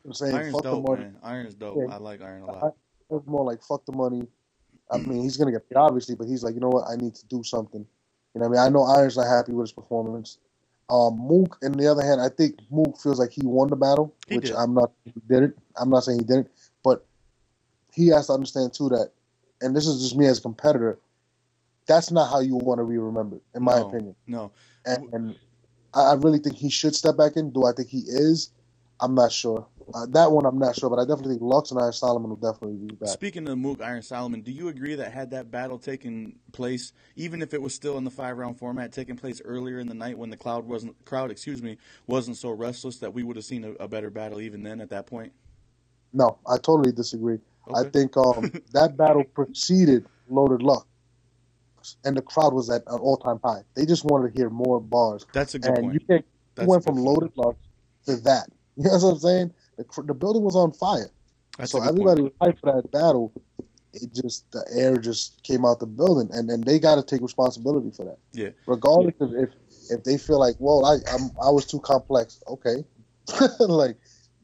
S4: I'm saying
S5: Iron's
S4: fuck the
S5: dope,
S4: money.
S5: man. Iron's dope.
S4: Yeah,
S5: I like Iron a lot.
S4: it's more like fuck the money. I mean, he's gonna get paid obviously, but he's like, you know what, I need to do something. You know what I mean? I know Iron's not happy with his performance. Mook, on the other hand, I think Mook feels like he won the battle,
S5: He
S4: which
S5: did.
S4: I'm not. He didn't. I'm not saying he didn't, but he has to understand too that, and this is just me as a competitor. That's not how you want to be remembered, in my opinion.
S5: No.
S4: And I really think he should step back in. Do I think he is? I'm not sure. That one I'm not sure, but I definitely think Lux and Iron Solomon will definitely be back.
S5: Speaking of Mook, Iron Solomon, do you agree that had that battle taken place, even if it was still in the 5-round format, taking place earlier in the night when the crowd wasn't so restless, that we would have seen a better battle even then at that point?
S4: No, I totally disagree.
S5: Okay.
S4: I think that battle preceded Loaded Lux, and the crowd was at an all-time high. They just wanted to hear more bars.
S5: That's a good
S4: And
S5: point.
S4: you went from Loaded Lux to that. You know what I'm saying? The building was on fire.
S5: That's
S4: So
S5: a good
S4: everybody
S5: point.
S4: was hyped for that battle. The air just came out the building, and they got to take responsibility for that.
S5: Yeah.
S4: Regardless of if they feel like, well, I was too complex. Okay. Like,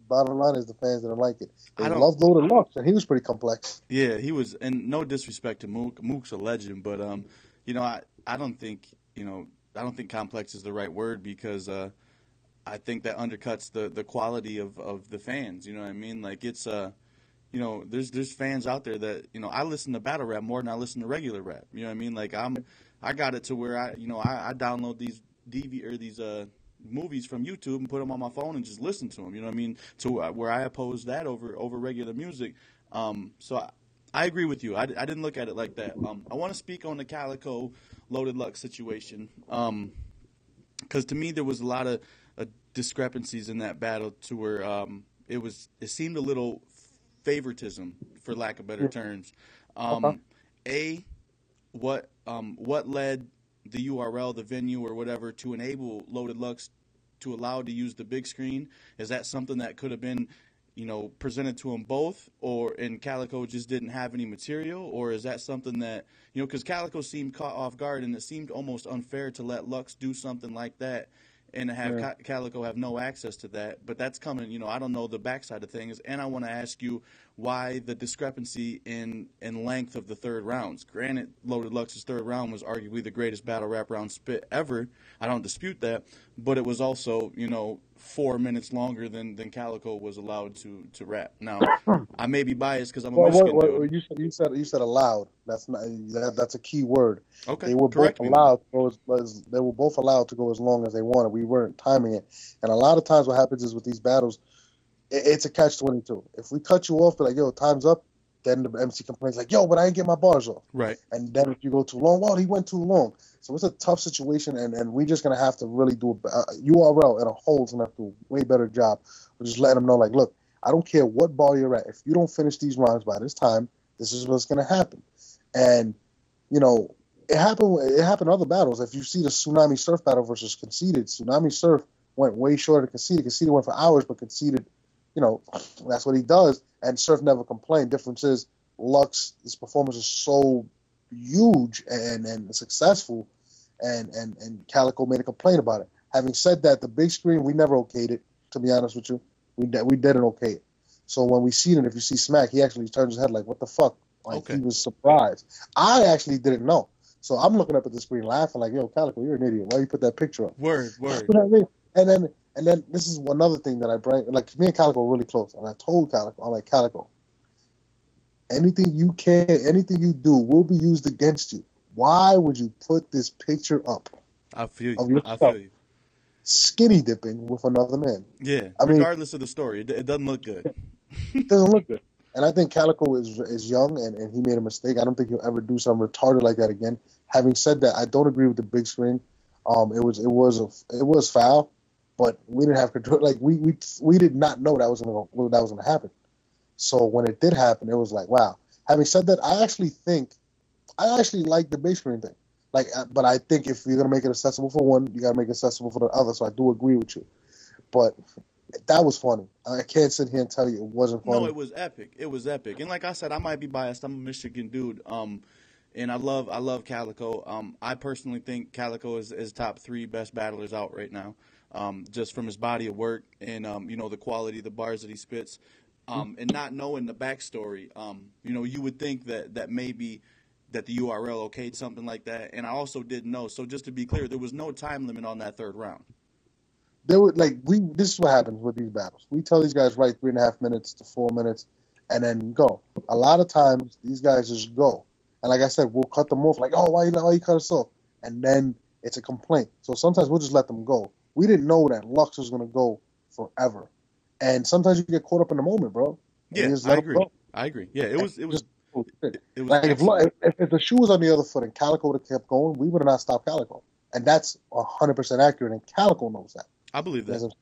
S4: bottom line is the fans didn't like it. They loved Loaded Lux, and he was pretty complex.
S5: Yeah, he was, and no disrespect to Mook. Mook's a legend, but I don't think complex is the right word, because I think that undercuts the quality of the fans. You know what I mean? Like, it's there's fans out there that, I listen to battle rap more than I listen to regular rap. You know what I mean? Like, I got it to where I download these these movies from YouTube and put them on my phone and just listen to them. You know what I mean? To where I oppose that over regular music. So I agree with you. I didn't look at it like that. I want to speak on the Calico Loaded Lux situation, because to me there was a lot of discrepancies in that battle to where it seemed a little favoritism, for lack of better terms. What led the URL, the venue, or whatever, to enable Loaded Lux to allow to use the big screen? Is that something that could have been, presented to them both, and Calico just didn't have any material? Or is that something that, because Calico seemed caught off guard, and it seemed almost unfair to let Lux do something like that and to have Calico have no access to that. But that's coming, I don't know the backside of things. And I want to ask you why the discrepancy in length of the third rounds. Granted, Loaded Lux's third round was arguably the greatest battle rap round spit ever. I don't dispute that. But it was also, 4 minutes longer than Calico was allowed to rap. Now, I may be biased because I'm a Michigan dude.
S4: You said allowed. That's a key word.
S5: Okay,
S4: they were
S5: correct
S4: both
S5: me.
S4: allowed to go they were both allowed to go as long as they wanted. We weren't timing it, and a lot of times what happens is with these battles, it's a catch-22. If we cut you off, be like, yo, time's up, then the MC complains like, yo, but I didn't get my bars off.
S5: Right.
S4: And then if you go too long, well, he went too long. So it's a tough situation, and we're just going to have to really do URL and a whole is going to have to do a way better job of just letting them know, like, look, I don't care what bar you're at. If you don't finish these rounds by this time, this is what's going to happen. And, it happened in other battles. If you see the Tsunami Surf battle versus Conceded, Tsunami Surf went way shorter than Conceded. Conceded went for hours, but Conceded, that's what he does. And Surf never complained. Difference is Lux's performance is so huge and successful, and Calico made a complaint about it. Having said that, the big screen, we never okayed it, to be honest with you. We didn't okay it. So when we seen it, if you see Smack, he actually turns his head like, what the fuck? Like, He was surprised. I actually didn't know. So I'm looking up at the screen laughing like, yo, Calico, you're an idiot. Why you put that picture up?
S5: Word.
S4: You know what I mean? And then this is another thing that I bring. Like, me and Calico are really close. And I told Calico, I'm like, Calico, anything you do will be used against you. Why would you put this picture up?
S5: I feel
S4: of
S5: you.
S4: yourself
S5: I feel you.
S4: Skinny dipping with another man?
S5: Yeah.
S4: I mean,
S5: regardless of the story, it doesn't look good.
S4: It doesn't look good. And I think Calico is young, and he made a mistake. I don't think he'll ever do something retarded like that again. Having said that, I don't agree with the big screen. It was foul, but we didn't have control. Like we did not know that was gonna happen. So when it did happen, it was like, wow. Having said that, I actually like the big screen thing. Like, but I think if you're gonna make it accessible for one, you gotta make it accessible for the other. So I do agree with you, but that was funny. I can't sit here and tell you it wasn't funny.
S5: No, it was epic. It was epic. And like I said, I might be biased. I'm a Michigan dude. and I love Calico. I personally think Calico is top three best battlers out right now. Just from his body of work and the quality of the bars that he spits, and not knowing the backstory. You would think that maybe that the URL okayed something like that, and I also didn't know. So just to be clear, there was no time limit on that third round.
S4: They would this is what happens with these battles. We tell these guys write 3.5 minutes to 4 minutes and then go. A lot of times these guys just go. And like I said, we'll cut them off like, oh, why you cut us off? And then it's a complaint. So sometimes we'll just let them go. We didn't know that Lux was gonna go forever. And sometimes you get caught up in the moment, bro.
S5: Yeah, I agree. I agree. Yeah, it was
S4: like if the shoe was on the other foot and Calico would have kept going, we would have not stopped Calico. And that's 100% accurate, and Calico knows that.
S5: I believe that.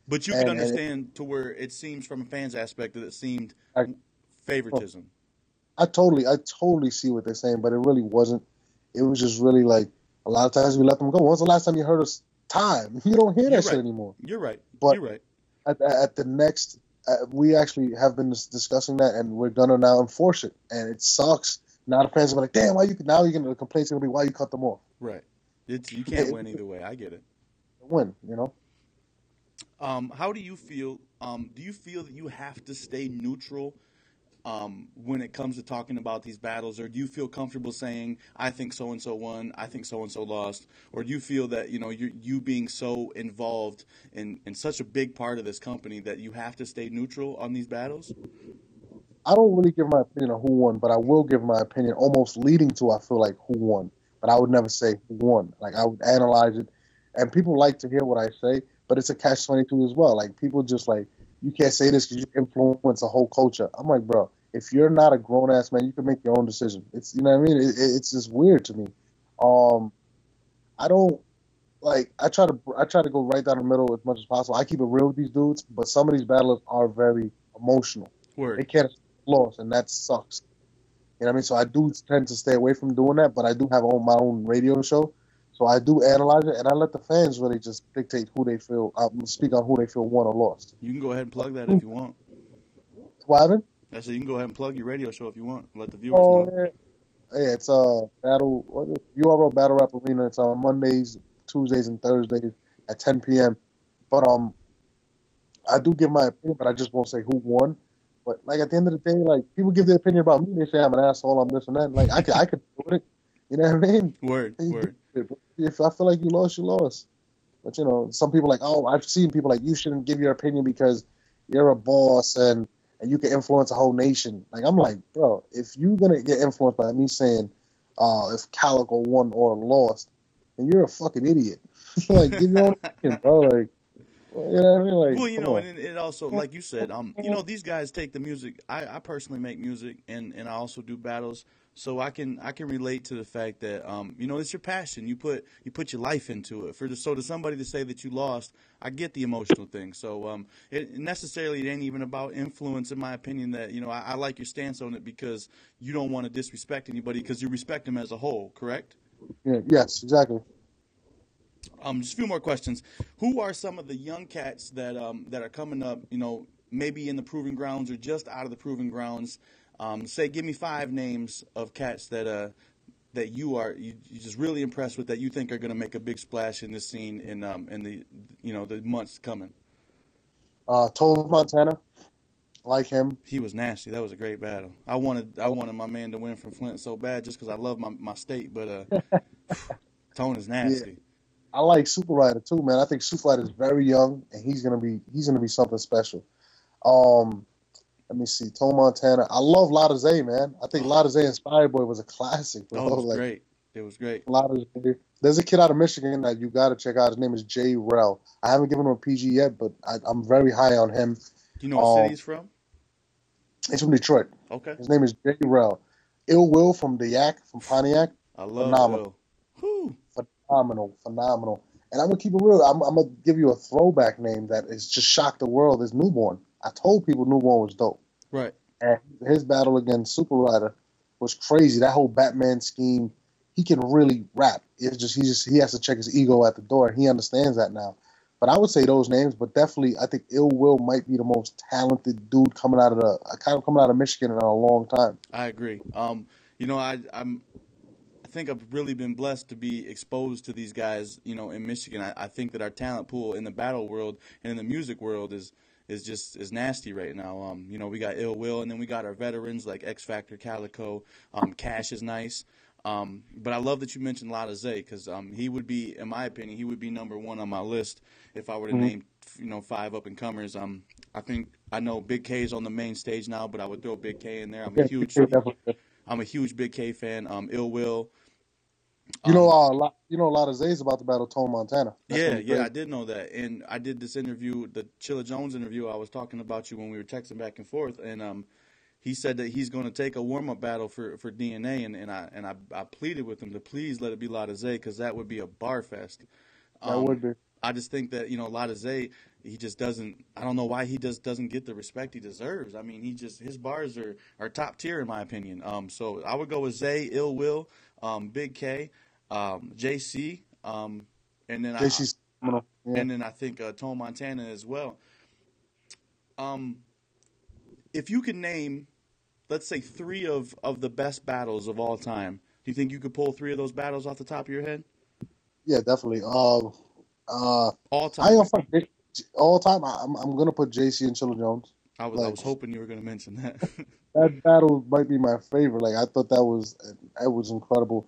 S5: But you can understand to where it seems from a fan's aspect that it seemed favoritism.
S4: I totally see what they're saying, but it really wasn't. It was just really like a lot of times we let them go. When's the last time you heard us time? You don't hear that shit anymore.
S5: You're right.
S4: But
S5: you're right.
S4: At the next, we actually have been discussing that, and we're gonna now enforce it. And it sucks. Now the fans are like, "Damn, the complaints gonna be why you cut them off?"
S5: Right. You can't win either way. I get it.
S4: Win,
S5: How do you feel? Do you feel that you have to stay neutral when it comes to talking about these battles, or do you feel comfortable saying, "I think so and so won, I think so and so lost," or do you feel that you being so involved in such a big part of this company that you have to stay neutral on these battles?
S4: I don't really give my opinion on who won, but I will give my opinion almost leading to I feel like who won, but I would never say who won. Like I would analyze it. And people like to hear what I say, but it's a catch-22 as well. Like, people just like, you can't say this because you influence a whole culture. I'm like, bro, if you're not a grown-ass man, you can make your own decision. It's, you know what I mean? It's just weird to me. I don't, like, I try to go right down the middle as much as possible. I keep it real with these dudes, but some of these battlers are very emotional.
S5: Word.
S4: They can't lost, and that sucks. You know what I mean? So I do tend to stay away from doing that, but I do have my own radio show. So I do analyze it, and I let the fans really just dictate who they feel, speak on who they feel won or lost.
S5: You can go ahead and plug that if you want.
S4: What happened?
S5: I said you can go ahead and plug your radio show if you want. Let the viewers know.
S4: Yeah, it's URL Battle Rap Arena. It's on Mondays, Tuesdays, and Thursdays at 10 p.m. But I do give my opinion, but I just won't say who won. But like at the end of the day, like people give their opinion about me, they say I'm an asshole, I'm this and that. Like I could do it. You know what I mean?
S5: Word.
S4: If I feel like you lost, you lost. But some people like, oh, I've seen people like, you shouldn't give your opinion because you're a boss and you can influence a whole nation. Like I'm like, bro, if you're gonna get influenced by me saying, if Calico won or lost, then you're a fucking idiot. Like give your own opinion, bro. Like, you know what I mean? Like,
S5: well, and it also, like you said, these guys take the music. I personally make music, and I also do battles. So I can relate to the fact that it's your passion. You put your life into it. So to somebody to say that you lost, I get the emotional thing. So it ain't even about influence, in my opinion. That I like your stance on it because you don't want to disrespect anybody because you respect them as a whole. Correct?
S4: Yeah. Yes. Exactly.
S5: Just a few more questions. Who are some of the young cats that are coming up? Maybe in the proving grounds or just out of the proving grounds. Give me 5 names of cats that you're just really impressed with that you think are going to make a big splash in this scene in the months coming.
S4: Tone Montana, like him.
S5: He was nasty. That was a great battle. I wanted my man to win from Flint so bad just because I love my state, but Tone is nasty.
S4: Yeah. I like Super Rider too, man. I think Super Rider is very young and he's gonna be something special. Let me see. Tone Montana. I love Lotta Zay, man. I think Lotta Zay Inspired Boy was a classic, bro.
S5: Oh, it was great. It was great.
S4: Lotta Zay. There's a kid out of Michigan that you got to check out. His name is Jay Rel. I haven't given him a PG yet, but I'm very high on him.
S5: Do you know what city he's from?
S4: He's from Detroit.
S5: Okay.
S4: His name is Jay Rel. Ill Will from the Yak, from Pontiac.
S5: I love
S4: phenomenal.
S5: Will.
S4: Phenomenal. And I'm going to keep it real. I'm going to give you a throwback name that has just shocked the world is Newborn. I told people Newborn was dope.
S5: Right.
S4: And his battle against Super Rider was crazy. That whole Batman scheme, he can really rap. It's just he has to check his ego at the door. He understands that now. But I would say those names, but definitely I think Ill Will might be the most talented dude coming out of Michigan in a long time.
S5: I agree. I think I've really been blessed to be exposed to these guys, in Michigan. I think that our talent pool in the battle world and in the music world is nasty right now. We got Ill Will, and then we got our veterans like X Factor, Calico. Cash is nice. But I love that you mentioned Lada Zay, because he would be, in my opinion, he would be number one on my list if I were to name 5 up and comers. I know Big K is on the main stage now, but I would throw Big K in there. I'm a huge Big K fan. Ill Will.
S4: A lot of Zay's about to battle Tone Montana.
S5: Yeah, I did know that, and I did this interview, the Chilla Jones interview. I was talking about you when we were texting back and forth, and he said that he's going to take a warm-up battle for DNA, and I pleaded with him to please let it be Lada Zay, because that would be a bar fest.
S4: That would be.
S5: I just think that Lada Zay, he just doesn't. I don't know why he just doesn't get the respect he deserves. I mean, his bars are top tier in my opinion. So I would go with Zay, Ill Will, Big K, JC, and then
S4: JC's
S5: and then I think Tone Montana as well. If you could name, let's say, 3 of the best battles of all time, do you think you could pull 3 of those battles off the top of your head?
S4: Yeah, definitely.
S5: All time.
S4: I ain't gonna fight all time. I'm gonna put JC and Chilla Jones.
S5: I was hoping you were gonna mention that.
S4: That battle might be my favorite. Like, I thought that was incredible.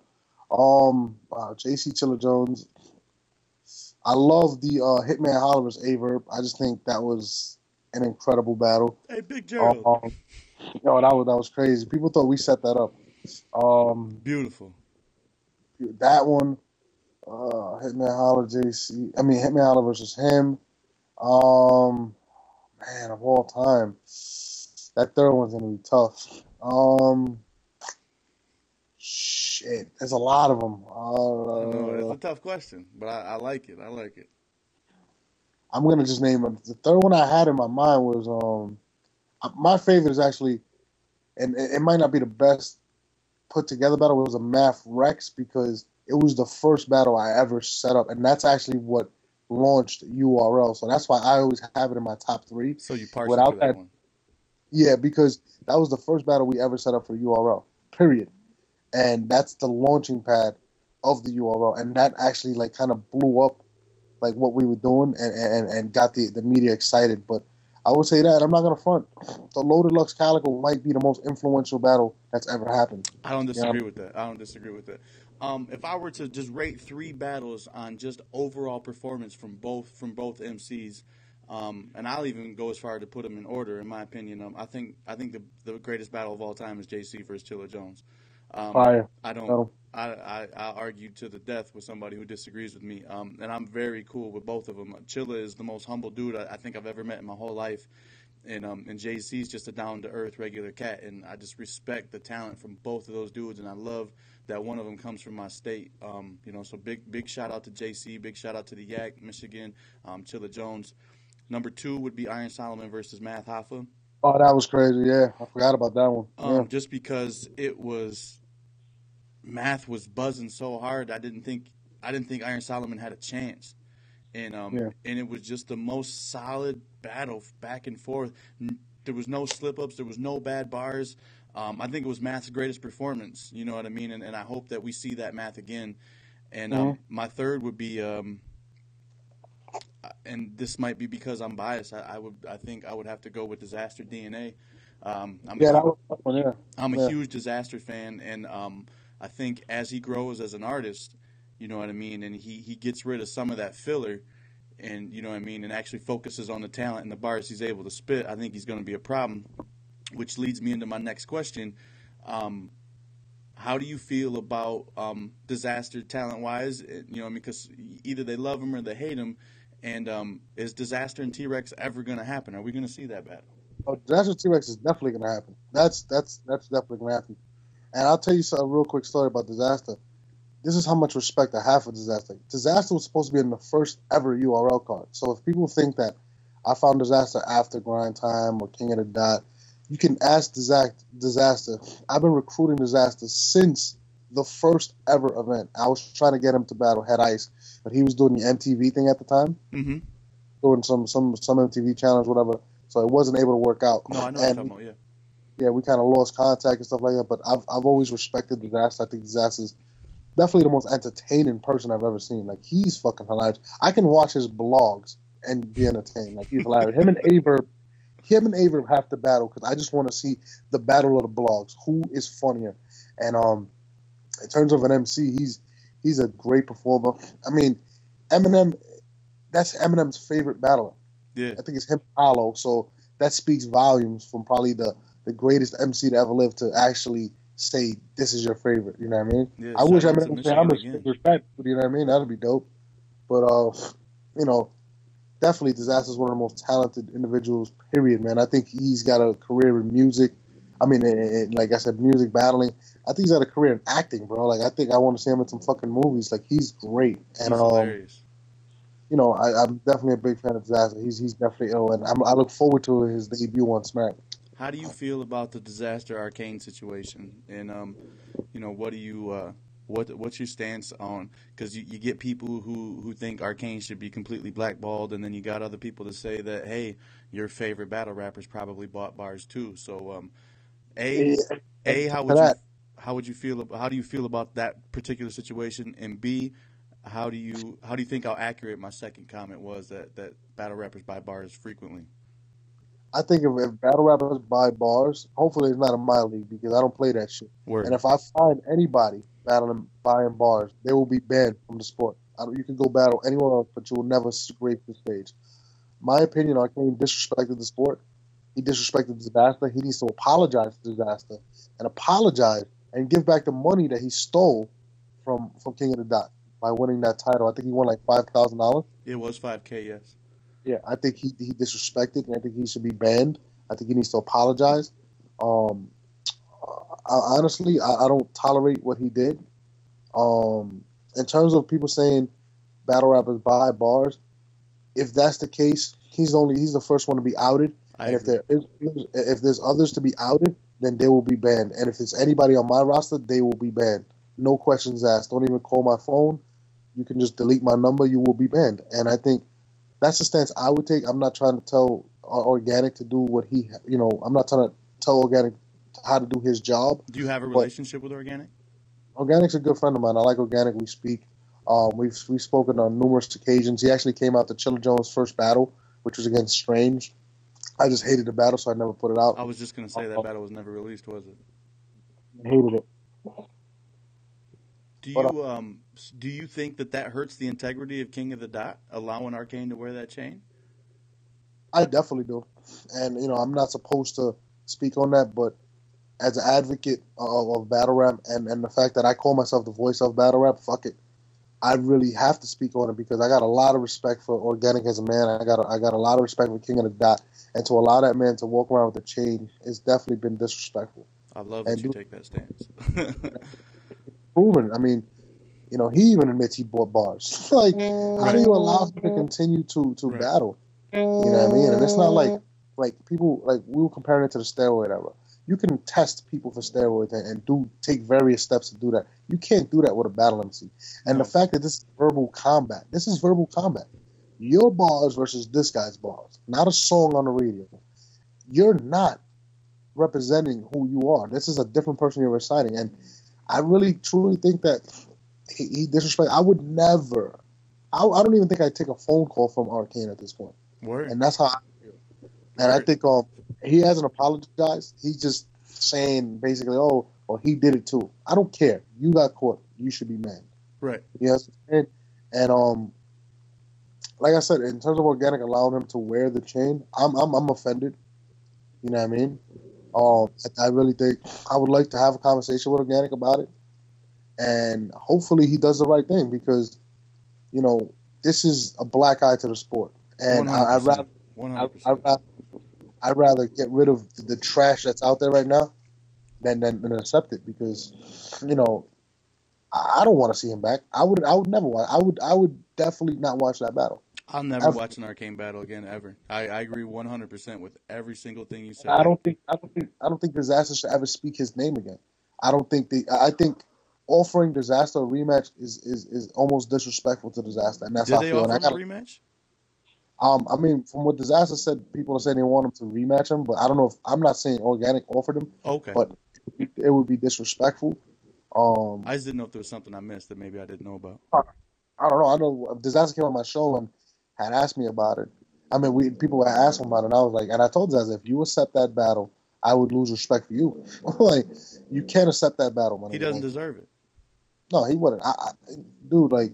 S4: JC Chilla Jones. I love the Hitman Holliver's Averb. I just think that was an incredible battle.
S5: Hey, Big Gerald.
S4: That was crazy. People thought we set that up.
S5: Beautiful.
S4: That one. Hitman Holler JC. I mean, Hitman Holler versus him. Man, of all time, that third one's gonna be tough. Shit, there's a lot of them.
S5: It's a tough question, but I like it.
S4: I'm gonna just name it. The third one I had in my mind was my favorite is actually, and it might not be the best put together battle. It was a Math Rex, because it was the first battle I ever set up, and that's actually what launched URL. So that's why I always have it in my top 3.
S5: So you partial to that one?
S4: Yeah, because that was the first battle we ever set up for URL. Period. And that's the launching pad of the URL, and that actually kind of blew up what we were doing and got the media excited. But I would say that I'm not gonna front. The Loaded Lux Calico might be the most influential battle that's ever happened.
S5: I don't disagree with that. If I were to just rate 3 battles on just overall performance from both MCs, and I'll even go as far to put them in order. In my opinion, I think the greatest battle of all time is JC versus Chilla Jones.
S4: Fire.
S5: I argue to the death with somebody who disagrees with me, and I'm very cool with both of them. Chilla is the most humble dude I think I've ever met in my whole life, and JC's just a down-to-earth regular cat, and I just respect the talent from both of those dudes, and I love that one of them comes from my state. So big shout out to JC, big shout out to the Yak, Michigan, Chilla Jones. Number 2 would be Iron Solomon versus Math Hoffa.
S4: Oh, that was crazy. Yeah, I forgot about that one.
S5: Just because Math was buzzing so hard, I didn't think Iron Solomon had a chance, and it was just the most solid battle back and forth. There was no slip-ups, there was no bad bars. I think it was Math's greatest performance. You know what I mean? And I hope that we see that Math again. And my third would be, and this might be because I'm biased. I think I would have to go with Dizaster DNA. I'm a huge Dizaster fan, and I think as he grows as an artist, you know what I mean, and he gets rid of some of that filler, and you know what I mean, and actually focuses on the talent and the bars he's able to spit, I think he's going to be a problem, which leads me into my next question. How do you feel about Dizaster talent-wise? Because either they love him or they hate him, and is Dizaster and T-Rex ever going to happen? Are we going to see that battle?
S4: Oh, Dizaster T-Rex is definitely going to happen. That's definitely going to happen. And I'll tell you a real quick story about Dizaster. This is how much respect I have for Dizaster. Dizaster was supposed to be in the first ever URL card. So if people think that I found Dizaster after Grind Time or King of the Dot, you can ask Dizaster. I've been recruiting Dizaster since the first ever event. I was trying to get him to battle Head Ice, but he was doing the MTV thing at the time, doing some MTV challenge, whatever. So it wasn't able to work out.
S5: No, I know what you're talking about, yeah.
S4: yeah, we kind of lost contact and stuff like that. But I've always respected Dizaster. I think Dizaster's definitely the most entertaining person I've ever seen. Like he's fucking hilarious. I can watch his blogs and be entertained. Like he's hilarious. Him and Averb have to battle because I just want to see the battle of the blogs. Who is funnier? And in terms of an MC, he's a great performer. I mean, Eminem, that's Eminem's favorite battler.
S5: Yeah.
S4: I think it's him, Hollow. So that speaks volumes from probably the greatest MC to ever live to actually say this is your favorite. You know what I mean?
S5: Yeah,
S4: I wish
S5: shout out to
S4: Eminem would say I'm
S5: Michigan
S4: a
S5: again.
S4: respect. You know what I mean? That'd be dope. But you know, definitely Dizaster is one of the most talented individuals. Period, man. I think he's got a career in music. I mean, like I said, music battling. I think he's got a career in acting, bro. Like I think I want to see him in some fucking movies. Like he's great. And
S5: He's hilarious.
S4: you know, I'm definitely a big fan of Dizaster. He's definitely ill, and I look forward to his debut on Smack.
S5: How do you feel about the Dizaster Arcane situation? And you know, what do you what's your stance on? Because you get people who think Arcane should be completely blackballed, and then you got other people to say that hey, your favorite battle rappers probably bought bars too. So a a
S4: To that,
S5: how would you feel how do you feel about that particular situation? And B, how do you think how accurate my second comment was that battle rappers buy bars frequently?
S4: I think if battle rappers buy bars, hopefully it's not in my league because I don't play that shit. And
S5: Word.
S4: if I find anybody battling buying bars, they will be banned from the sport. You can go battle anywhere else, but you will never scrape the stage. My opinion, Arcane disrespected the sport. He disrespected Dizaster. He needs to apologize to Dizaster and apologize and give back the money that he stole from King of the Dot by winning that title. I think he won like $5,000.
S5: It was 5K, yes.
S4: Yeah, I think he disrespected, and I think he should be banned. I think he needs to apologize. Um, honestly, I don't tolerate what he did. In terms of people saying battle rappers buy bars, if that's the case, he's the first one to be outed.
S5: I
S4: And
S5: agree.
S4: if there's others to be outed, then they will be banned. And if there's anybody on my roster, they will be banned. No questions asked. Don't even call my phone. You can just delete my number. You will be banned. And I think that's the stance I would take. I'm not trying to tell Organic to do what I'm not trying to tell Organic how to do his job.
S5: Do you have a
S4: But
S5: relationship with Organic?
S4: Organic's a good friend of mine. I like Organic. We speak. We've spoken on numerous occasions. He actually came out to Chilla Jones' first battle, which was against Strange. I just hated the battle, so I never put it out.
S5: I was just gonna say that battle was never released, was it?
S4: I hated it.
S5: Do
S4: But
S5: you do you think that hurts the integrity of King of the Dot, allowing Arcane to wear that chain?
S4: I definitely do. And, I'm not supposed to speak on that, but as an advocate of battle rap and the fact that I call myself the voice of battle rap, fuck it. I really have to speak on it because I got a lot of respect for Organic as a man. I got a lot of respect for King of the Dot, and to allow that man to walk around with a chain has definitely been disrespectful.
S5: I love
S4: And
S5: that you take that stance.
S4: proven. I mean, he even admits he bought bars. Like, how do you allow him to continue to
S5: Right.
S4: battle? You know what I mean? And it's not like people like we were comparing it to the steroid era. You can test people for steroids and take various steps to do that. You can't do that with a battle MC. And
S5: No.
S4: the fact that this is verbal combat. This is verbal combat. Your bars versus this guy's bars, not a song on the radio. You're not representing who you are. This is a different person you're reciting. And I really truly think that he disrespect. I would never. I don't even think I'd take a phone call from Arcane at this point.
S5: Word.
S4: And that's how I feel. And I
S5: Word.
S4: think he hasn't apologized. He's just saying basically, oh, well, he did it too. I don't care. You got caught. You should be mad.
S5: Right.
S4: You know what I'm saying? And like I said, in terms of Organic allowing him to wear the chain, I'm offended. You know what I mean? I really think I would like to have a conversation with Organic about it, and hopefully he does the right thing because, this is a black eye to the sport, and I'd
S5: 100%.
S4: rather
S5: 100%.
S4: I'd rather get rid of the trash that's out there right now than accept it because, I don't want to see him back. I would never watch. I would definitely not watch that battle.
S5: I'll never
S4: Ever.
S5: watch an Arcane battle again ever. I agree 100% with every single thing you said.
S4: I don't think Dizaster should ever speak his name again. I think offering Dizaster a rematch is almost disrespectful to Dizaster, and that's
S5: Did
S4: how I
S5: they
S4: feel. And
S5: offer
S4: I
S5: him a rematch?
S4: I mean, from what Disaster said, people are saying they want him to rematch him, but I don't know if I'm not saying Organic offered him,
S5: Okay.
S4: but it would be disrespectful. Um,
S5: I just didn't know if there was something I missed that maybe I didn't know about.
S4: I don't know. I know if Disaster came on my show and had asked me about it. I mean, we people were asking about it, and I was like, and I told Disaster, if you accept that battle, I would lose respect for you. Like, you can't accept that battle, man.
S5: He doesn't
S4: Like,
S5: deserve it.
S4: no, he wouldn't. Dude, like,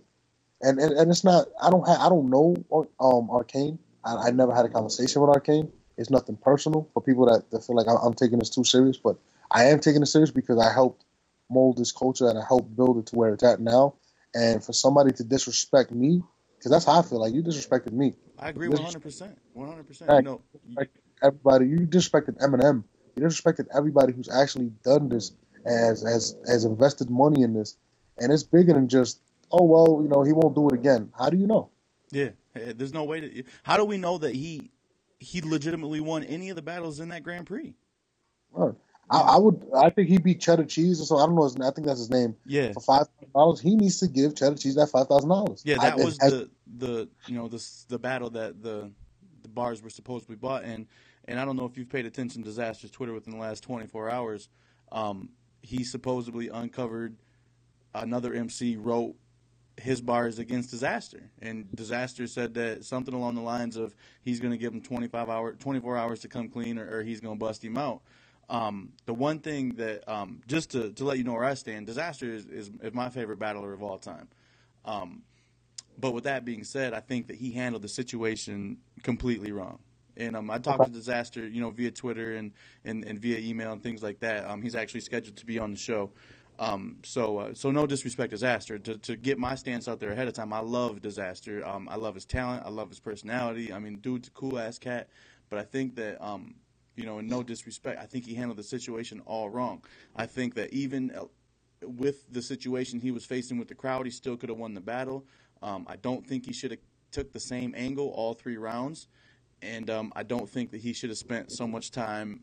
S4: and it's not. I don't know Arcane. I never had a conversation with Arcane. It's nothing personal for people that feel like I'm taking this too serious, but I am taking it serious because I helped mold this culture and I helped build it to where it's at now. And for somebody to disrespect me, because that's how I feel like you disrespected me.
S5: I agree
S4: You
S5: 100%. 100%. You know,
S4: disrespected everybody. You disrespected Eminem. You disrespected everybody who's actually done this, has invested money in this, and it's bigger than just, oh well, he won't do it again. How do you know?
S5: yeah. There's no way to. How do we know that he legitimately won any of the battles in that Grand Prix?
S4: Right.
S5: You know.
S4: I think he beat Cheddar Cheese or so. I don't know I think that's his name.
S5: Yeah.
S4: For $5,000, he needs to give Cheddar Cheese that $5,000.
S5: Yeah. That was the battle that the bars were supposed to be bought in, and I don't know if you've paid attention to Dizaster's Twitter within the last 24 hours. He supposedly uncovered another MC wrote his bars against Dizaster, and Dizaster said that something along the lines of he's going to give him 24 hours to come clean, or he's going to bust him out. The one thing that just to let you know where I stand, Dizaster is my favorite battler of all time. But with that being said, I think that he handled the situation completely wrong. And I talked to Dizaster, via Twitter and via email and things like that. He's actually scheduled to be on the show. So no disrespect to Dizaster. To get my stance out there ahead of time, I love Dizaster. I love his talent. I love his personality. I mean, dude's a cool ass cat. But I think that and no disrespect, I think he handled the situation all wrong. I think that even with the situation he was facing with the crowd, he still could have won the battle. I don't think he should have took the same angle all 3 rounds, and I don't think that he should have spent so much time,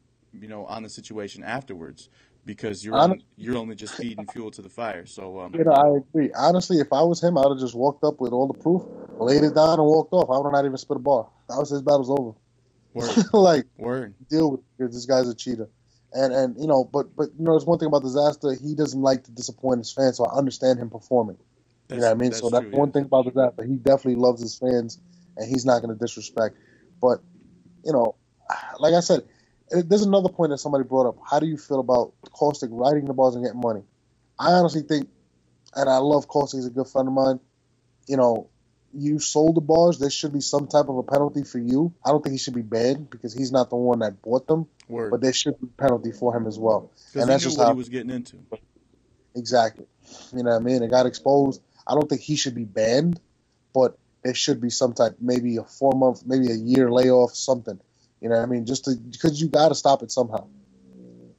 S5: on the situation afterwards, because you're only just feeding fuel to the fire. So
S4: I agree. Honestly, if I was him, I would have just walked up with all the proof, laid it down, and walked off. I would have not even spit a bar. That was his battle's over.
S5: Word.
S4: Word. Deal with it because this guy's a cheater. And but there's one thing about Dizaster, he doesn't like to disappoint his fans, so I understand him performing. You know what I mean? So that's one thing about Dizaster. He definitely loves his fans, and he's not going to disrespect. But, like I said, there's another point that somebody brought up. How do you feel about Caustic writing the bars and getting money? I honestly think, and I love Caustic, he's a good friend of mine, you sold the bars, there should be some type of a penalty for you. I don't think he should be banned because he's not the one that bought them.
S5: Word.
S4: But there should be a penalty for him as well.
S5: And that's just what he was getting into.
S4: Exactly. You know what I mean? It got exposed. I don't think he should be banned, but there should be some type, maybe a 4-month, maybe a year layoff, something. You know what I mean? Because you got to stop it somehow.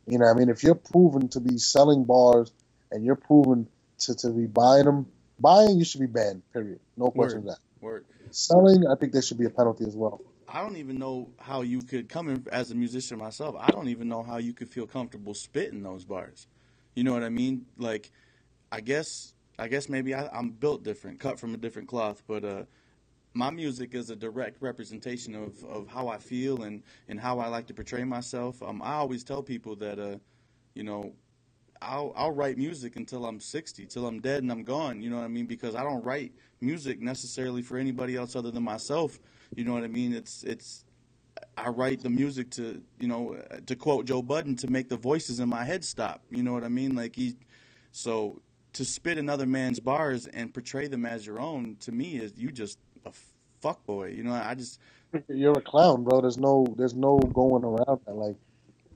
S4: You know what I mean? If you're proven to be selling bars and you're proven to be buying them, you should be banned, period. No question of that.
S5: Word.
S4: Selling, I think there should be a penalty as well.
S5: I don't even know how you could, coming as a musician myself, I don't even know how you could feel comfortable spitting those bars. You know what I mean? Like, I guess maybe I'm built different, cut from a different cloth, but my music is a direct representation of how I feel and how I like to portray myself. I always tell people that, I'll write music until I'm 60, till I'm dead and I'm gone. You know what I mean? Because I don't write music necessarily for anybody else other than myself. You know what I mean? I write the music to quote Joe Budden, to make the voices in my head stop. You know what I mean? So to spit another man's bars and portray them as your own, to me, is you just a fuckboy.
S4: You're a clown, bro. There's no going around that. Like,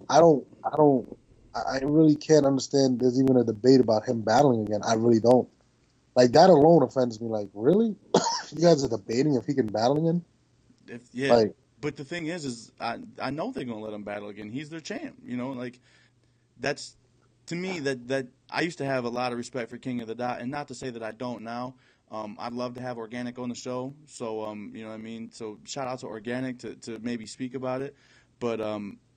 S4: I really can't understand there's even a debate about him battling again. I really don't. Like, that alone offends me. Like, really? You guys are debating if he can battle again?
S5: But the thing is I know they're gonna let him battle again. He's their champ. That's, to me, that I used to have a lot of respect for King of the Dot, and not to say that I don't now. I'd love to have Organic on the show, so you know what I mean. So shout out to Organic to maybe speak about it, but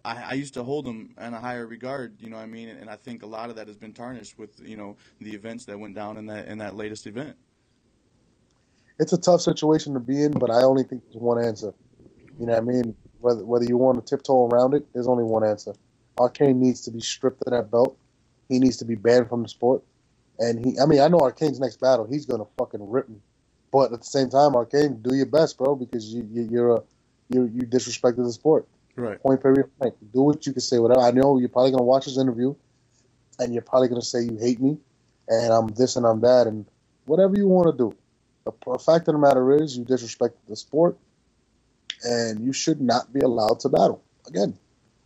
S5: I used to hold him in a higher regard, you know what I mean, and I think a lot of that has been tarnished with the events that went down in that latest event.
S4: it's a tough situation to be in, but I only think there's one answer. You know what I mean? Whether you want to tiptoe around it, there's only one answer. Arcane needs to be stripped of that belt. He needs to be banned from the sport. And I know Arcane's next battle, he's gonna fucking rip me. But at the same time, Arcane, do your best, bro, because you disrespected the sport.
S5: Right.
S4: Point period. Blank. Do what you can say. Whatever. I know you're probably gonna watch this interview, and you're probably gonna say you hate me, and I'm this and I'm that, and whatever you want to do. The fact of the matter is, you disrespected the sport, and you should not be allowed to battle again.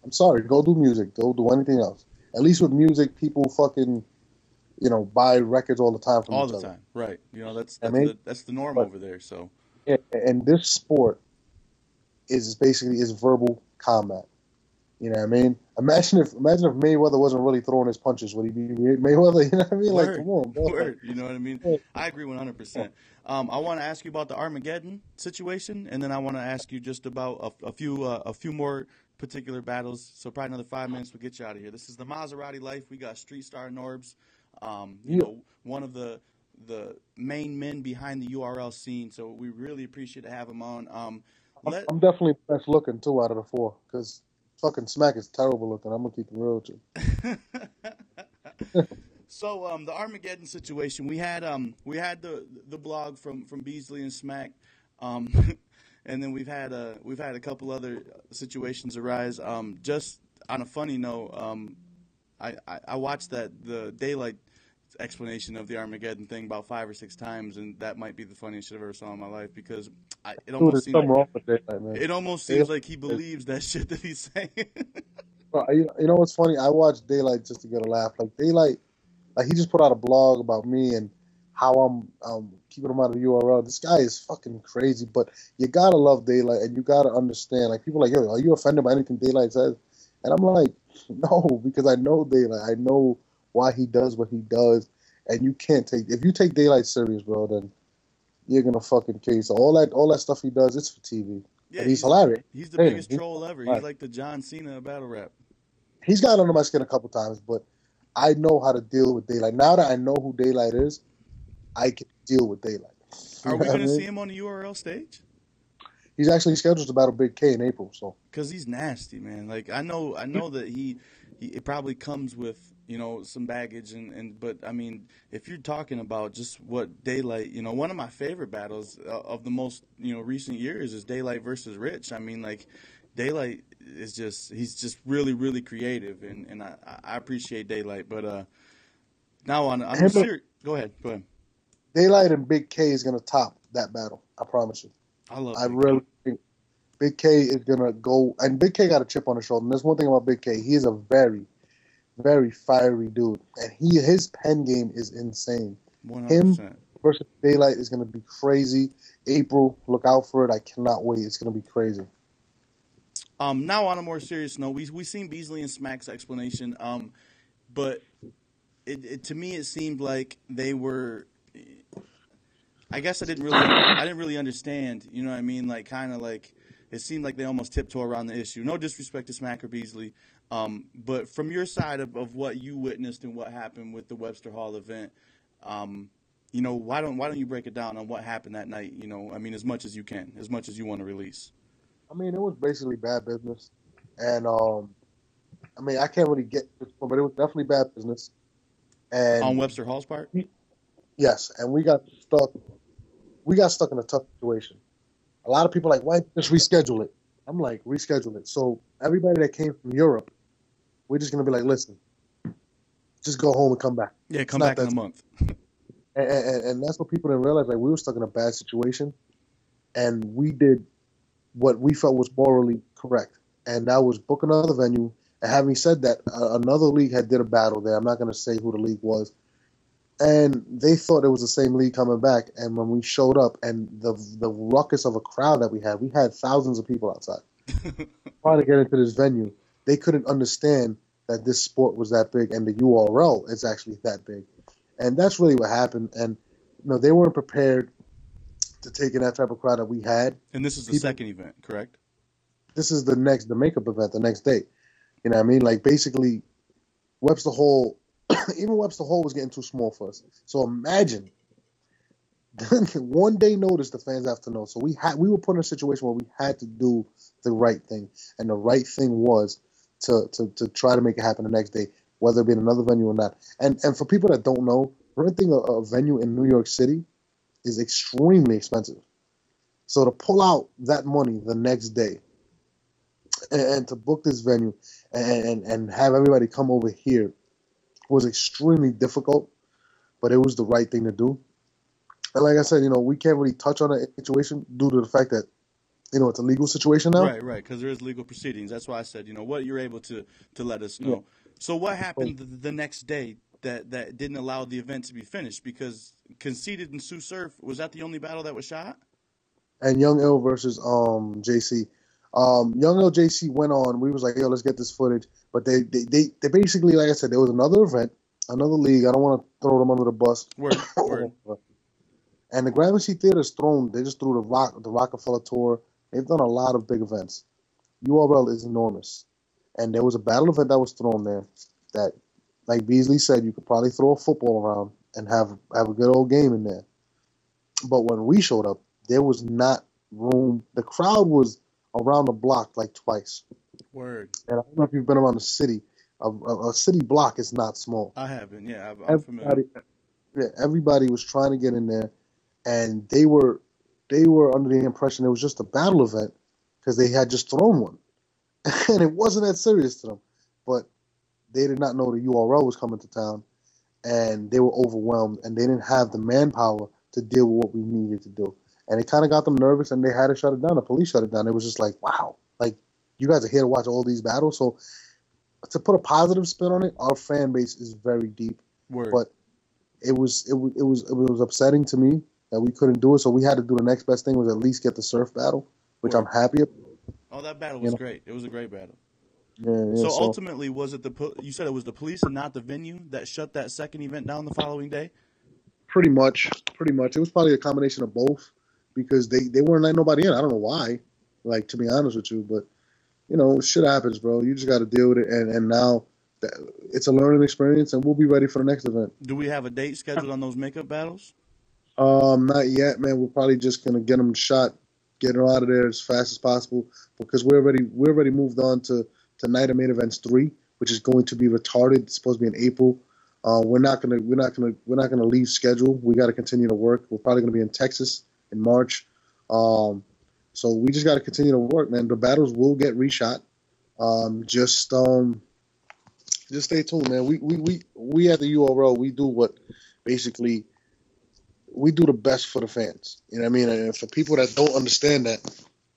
S4: I'm sorry. Go do music. Go do anything else. At least with music, people fucking, buy records all the time from
S5: All
S4: each
S5: the
S4: other.
S5: time, right? That's the norm
S4: But-
S5: over there. So
S4: And this sport is basically verbal combat. You know what I mean? Imagine if Mayweather wasn't really throwing his punches. Would he be Mayweather? You know what I mean? Like,
S5: word,
S4: come on, bro.
S5: word. You know what I mean?
S4: Yeah.
S5: I agree 100%. I want to ask you about the Armageddon situation, and then I want to ask you just about a few more particular battles. So probably another 5 minutes, we'll get you out of here. This is the Maserati Life. We got Street Star Norbes, one of the main men behind the URL scene. So we really appreciate to have him on.
S4: I'm definitely the best looking too out of the four, because fucking Smack is terrible looking. I'm gonna keep it real with you.
S5: So the Armageddon situation, we had the blog from Beasley and Smack, and then we've had a couple other situations arise. Just on a funny note, I watched the daylight explanation of the Armageddon thing about 5 or 6 times, and that might be the funniest shit I've ever saw in my life, because it
S4: Dude,
S5: almost
S4: there's
S5: seems
S4: something wrong with Daylight, man.
S5: it almost seems like he believes that shit that he's saying.
S4: Bro, you know what's funny? I watched Daylight just to get a laugh. Like Daylight, like he just put out a blog about me and how I'm keeping him out of the URL. This guy is fucking crazy, but you gotta love Daylight and you gotta understand. Like people are like, yo, are you offended by anything Daylight says? And I'm like, no, because I know Daylight. I know why he does what he does, and you can't if you take Daylight serious, bro, then you're gonna fucking case all that stuff he does. It's for TV.
S5: Yeah,
S4: and he's hilarious.
S5: He's the
S4: Hey,
S5: biggest
S4: he's
S5: troll ever. He's
S4: hilarious.
S5: like the John Cena of battle rap.
S4: He's got under my skin a couple times, but I know how to deal with Daylight. Now that I know who Daylight is, I can deal with Daylight. You
S5: Are
S4: know
S5: we
S4: what I
S5: going to
S4: mean?
S5: see him on the URL stage?
S4: He's actually scheduled to battle Big K in April. So
S5: Because he's nasty, man. Like I know that he it probably comes with some baggage, but I mean, if you're talking about just what Daylight, one of my favorite battles of the most recent years is Daylight versus Rich. I mean, like Daylight is he's just really really creative, and I appreciate Daylight. But now on the serious, go ahead.
S4: Daylight and Big K is gonna top that battle. I promise you. I really think Big K is gonna go, and Big K got a chip on his shoulder. And there's one thing about Big K: he is a very, very fiery dude, and his pen game is insane.
S5: 100%.
S4: Him versus Daylight is gonna be crazy. April, look out for it. I cannot wait. It's gonna be crazy.
S5: Now on a more serious note, we seen Beasley and Smack's explanation, but to me it seemed like they were. I guess I didn't really understand. You know what I mean? Like kind of like it seemed like they almost tiptoe around the issue. No disrespect to Smack or Beasley, but from your side of what you witnessed and what happened with the Webster Hall event, why don't you break it down on what happened that night? I mean, as much as you can, as much as you want to release.
S4: I mean, it was basically bad business, and I mean, I can't really get this one, but it was definitely bad business. And
S5: On Webster Hall's part?
S4: yes, and we got stuck. We got stuck in a tough situation. A lot of people are like, why just reschedule it? I'm like, reschedule it. So everybody that came from Europe, we're just gonna be like, listen, just go home and come back.
S5: Yeah, come
S4: It's
S5: back
S4: not
S5: in a
S4: that-
S5: month.
S4: And that's what people didn't realize. Like we were stuck in a bad situation, and we did what we felt was morally correct, and that was book another venue. And having said that, another league had did a battle there. I'm not going to say who the league was, and they thought it was the same league coming back. And when we showed up, and the ruckus of a crowd that we had thousands of people outside trying to get into this venue. They couldn't understand that this sport was that big, and the URL is actually that big. And that's really what happened. And they weren't prepared to take in that type of crowd that we had.
S5: And this is the second event, correct?
S4: This is the makeup event the next day. You know what I mean? Like basically, Webster Hall, even Webster Hall was getting too small for us. So imagine 1 day notice the fans have to know. So we were put in a situation where we had to do the right thing, and the right thing was to try to make it happen the next day, whether it be in another venue or not. And for people that don't know, renting a venue in New York City is extremely expensive. So to pull out that money the next day and to book this venue and have everybody come over here was extremely difficult, but it was the right thing to do. And like I said, we can't really touch on the situation due to the fact that, it's a legal situation now.
S5: Right, because there is legal proceedings. That's why I said, what you're able to let us know. Yeah. So what happened the next day that didn't allow the event to be finished? Because Conceited and Sue Surf, was that the only battle that was shot?
S4: And Young L versus JC. Young L JC went on. We was like, yo, let's get this footage. But they basically, like I said, there was another event, another league. I don't want to throw them under the bus.
S5: Word.
S4: And the Gramercy Theater's thrown. They just threw the Rockefeller Tour. They've done a lot of big events. URL is enormous. And there was a battle event that was thrown there that, like Beasley said, you could probably throw a football around and have a good old game in there. But when we showed up, there was not room. The crowd was around the block like twice.
S5: Word.
S4: And I don't know if you've been around the city. A city block is not small.
S5: I haven't. Yeah, I'm familiar.
S4: Yeah, everybody was trying to get in there, and they were under the impression it was just a battle event because they had just thrown one. And it wasn't that serious to them. But they did not know the URL was coming to town, and they were overwhelmed, and they didn't have the manpower to deal with what we needed to do. And it kind of got them nervous, and they had to shut it down. The police shut it down. It was just like, wow, like, you guys are here to watch all these battles. So to put a positive spin on it, our fan base is very deep.
S5: Word.
S4: But it was upsetting to me that we couldn't do it. So we had to do the next best thing was at least get the surf battle, which
S5: Word.
S4: I'm happy about.
S5: Oh, that battle was great. It was a great battle.
S4: Yeah,
S5: so ultimately, was it you said it was the police and not the venue that shut that second event down the following day?
S4: Pretty much. It was probably a combination of both because they weren't letting nobody in. I don't know why, like, to be honest with you, but, shit happens, bro. You just got to deal with it, and now it's a learning experience, and we'll be ready for the next event.
S5: Do we have a date scheduled on those makeup battles?
S4: Not yet, man. We're probably just going to get them shot, get them out of there as fast as possible because we're already moved on to Night of Main Events 3, which is going to be retarded. It's supposed to be in April. We're not gonna leave schedule. We got to continue to work. We're probably gonna be in Texas in March. So we just got to continue to work, man. The battles will get reshot. Just stay tuned, man. We at the URL, we do what basically we do the best for the fans. You know what I mean? And for people that don't understand that,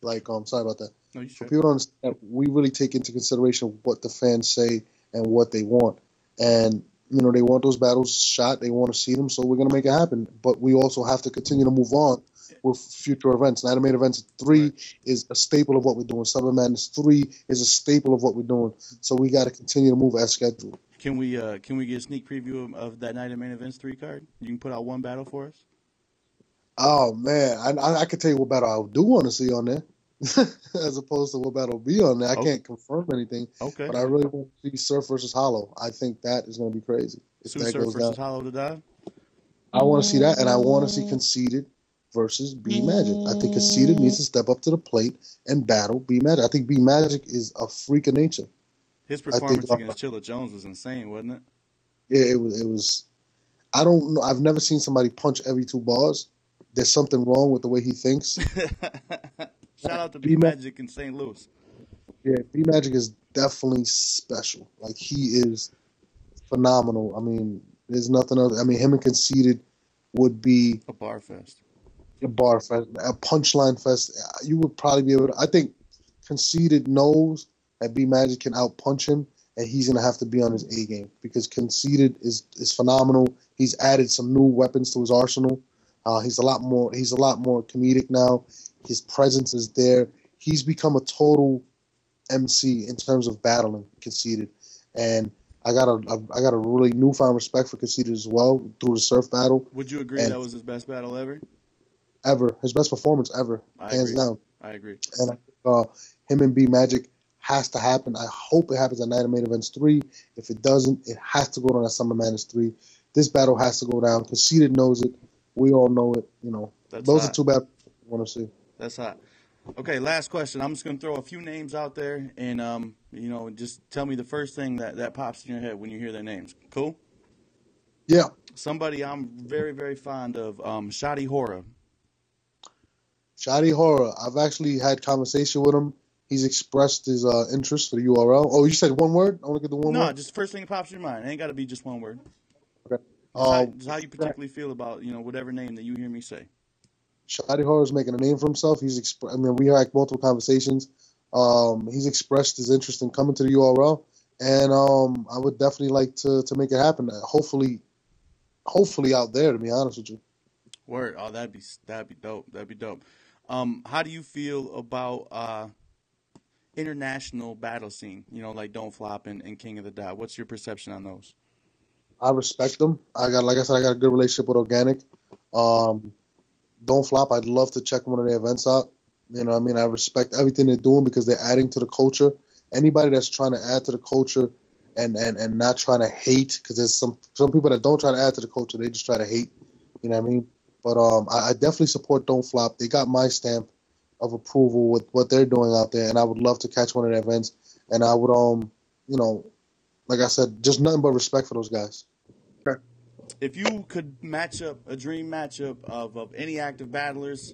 S4: like, sorry about that.
S5: No,
S4: for people don't understand, we really take into consideration what the fans say and what they want. And, they want those battles shot. They want to see them, so we're going to make it happen. But we also have to continue to move on with future events. Night of Main Events 3 is a staple of what we're doing. Summer Madness 3 is a staple of what we're doing. So we got to continue to move as scheduled.
S5: Can we get a sneak preview of that Night of Main Events 3 card? You can put out one battle for us?
S4: Oh, man. I can tell you what battle I do want to see on there. As opposed to what battle will be on there. I can't confirm anything.
S5: Okay.
S4: But I really want to see Surf versus Hollow. I think that is going to be crazy.
S5: Surf versus Hollow to die?
S4: I want to see that, and I want to see Conceited versus B Magic. I think Conceited needs to step up to the plate and battle B Magic. I think B Magic is a freak of nature.
S5: His performance against Chilla Jones was insane, wasn't it?
S4: Yeah, it was. I don't know. I've never seen somebody punch every 2 bars. There's something wrong with the way he thinks.
S5: Shout out to B Magic in St. Louis.
S4: Yeah, B Magic is definitely special. Like, he is phenomenal. I mean, there's nothing else. I mean, him and Conceited would be
S5: a bar fest,
S4: a punchline fest. You would probably be able to. I think Conceited knows that B Magic can outpunch him, and he's gonna have to be on his A game because Conceited is phenomenal. He's added some new weapons to his arsenal. He's a lot more comedic now. His presence is there. He's become a total MC in terms of battling Conceited, and I got a really newfound respect for Conceited as well through the surf battle.
S5: Would you agree that was his best battle ever?
S4: Ever, his best performance ever, hands down.
S5: I agree.
S4: And him and B Magic has to happen. I hope it happens at Night of Main Events 3. If it doesn't, it has to go down at Summer Madness 3. This battle has to go down. Conceited knows it. We all know it.
S5: That's
S4: Those are
S5: hot.
S4: two bad I want to see.
S5: That's hot. Okay, last question. I'm just gonna throw a few names out there, and just tell me the first thing that pops in your head when you hear their names. Cool.
S4: Yeah,
S5: Somebody I'm very very fond of, Shadi Hora.
S4: Shadi Horror. I've actually had conversation with him. He's expressed his interest for the URL. Oh, you said one word? I want to get the one
S5: No,
S4: word.
S5: just first thing that pops in your mind. It ain't got to be just one word.
S4: Okay.
S5: Just how you particularly feel about whatever name that you hear me say.
S4: Shadi Horror is making a name for himself. We had multiple conversations. He's expressed his interest in coming to the URL, and I would definitely like to make it happen. Hopefully out there. To be honest with you,
S5: Word. Oh, that'd be dope. That'd be dope. How do you feel about international battle scene? Like Don't Flop and King of the Dot. What's your perception on those?
S4: I respect them. Like I said, I got a good relationship with Organic. Don't Flop. I'd love to check one of their events out. I respect everything they're doing because they're adding to the culture. Anybody that's trying to add to the culture and not trying to hate, because there's some people that don't try to add to the culture, they just try to hate. You know what I mean? But I definitely support Don't Flop. They got my stamp of approval with what they're doing out there, and I would love to catch one of their events. And I would, like I said, just nothing but respect for those guys. Okay.
S5: If you could match up a dream matchup of any active battlers,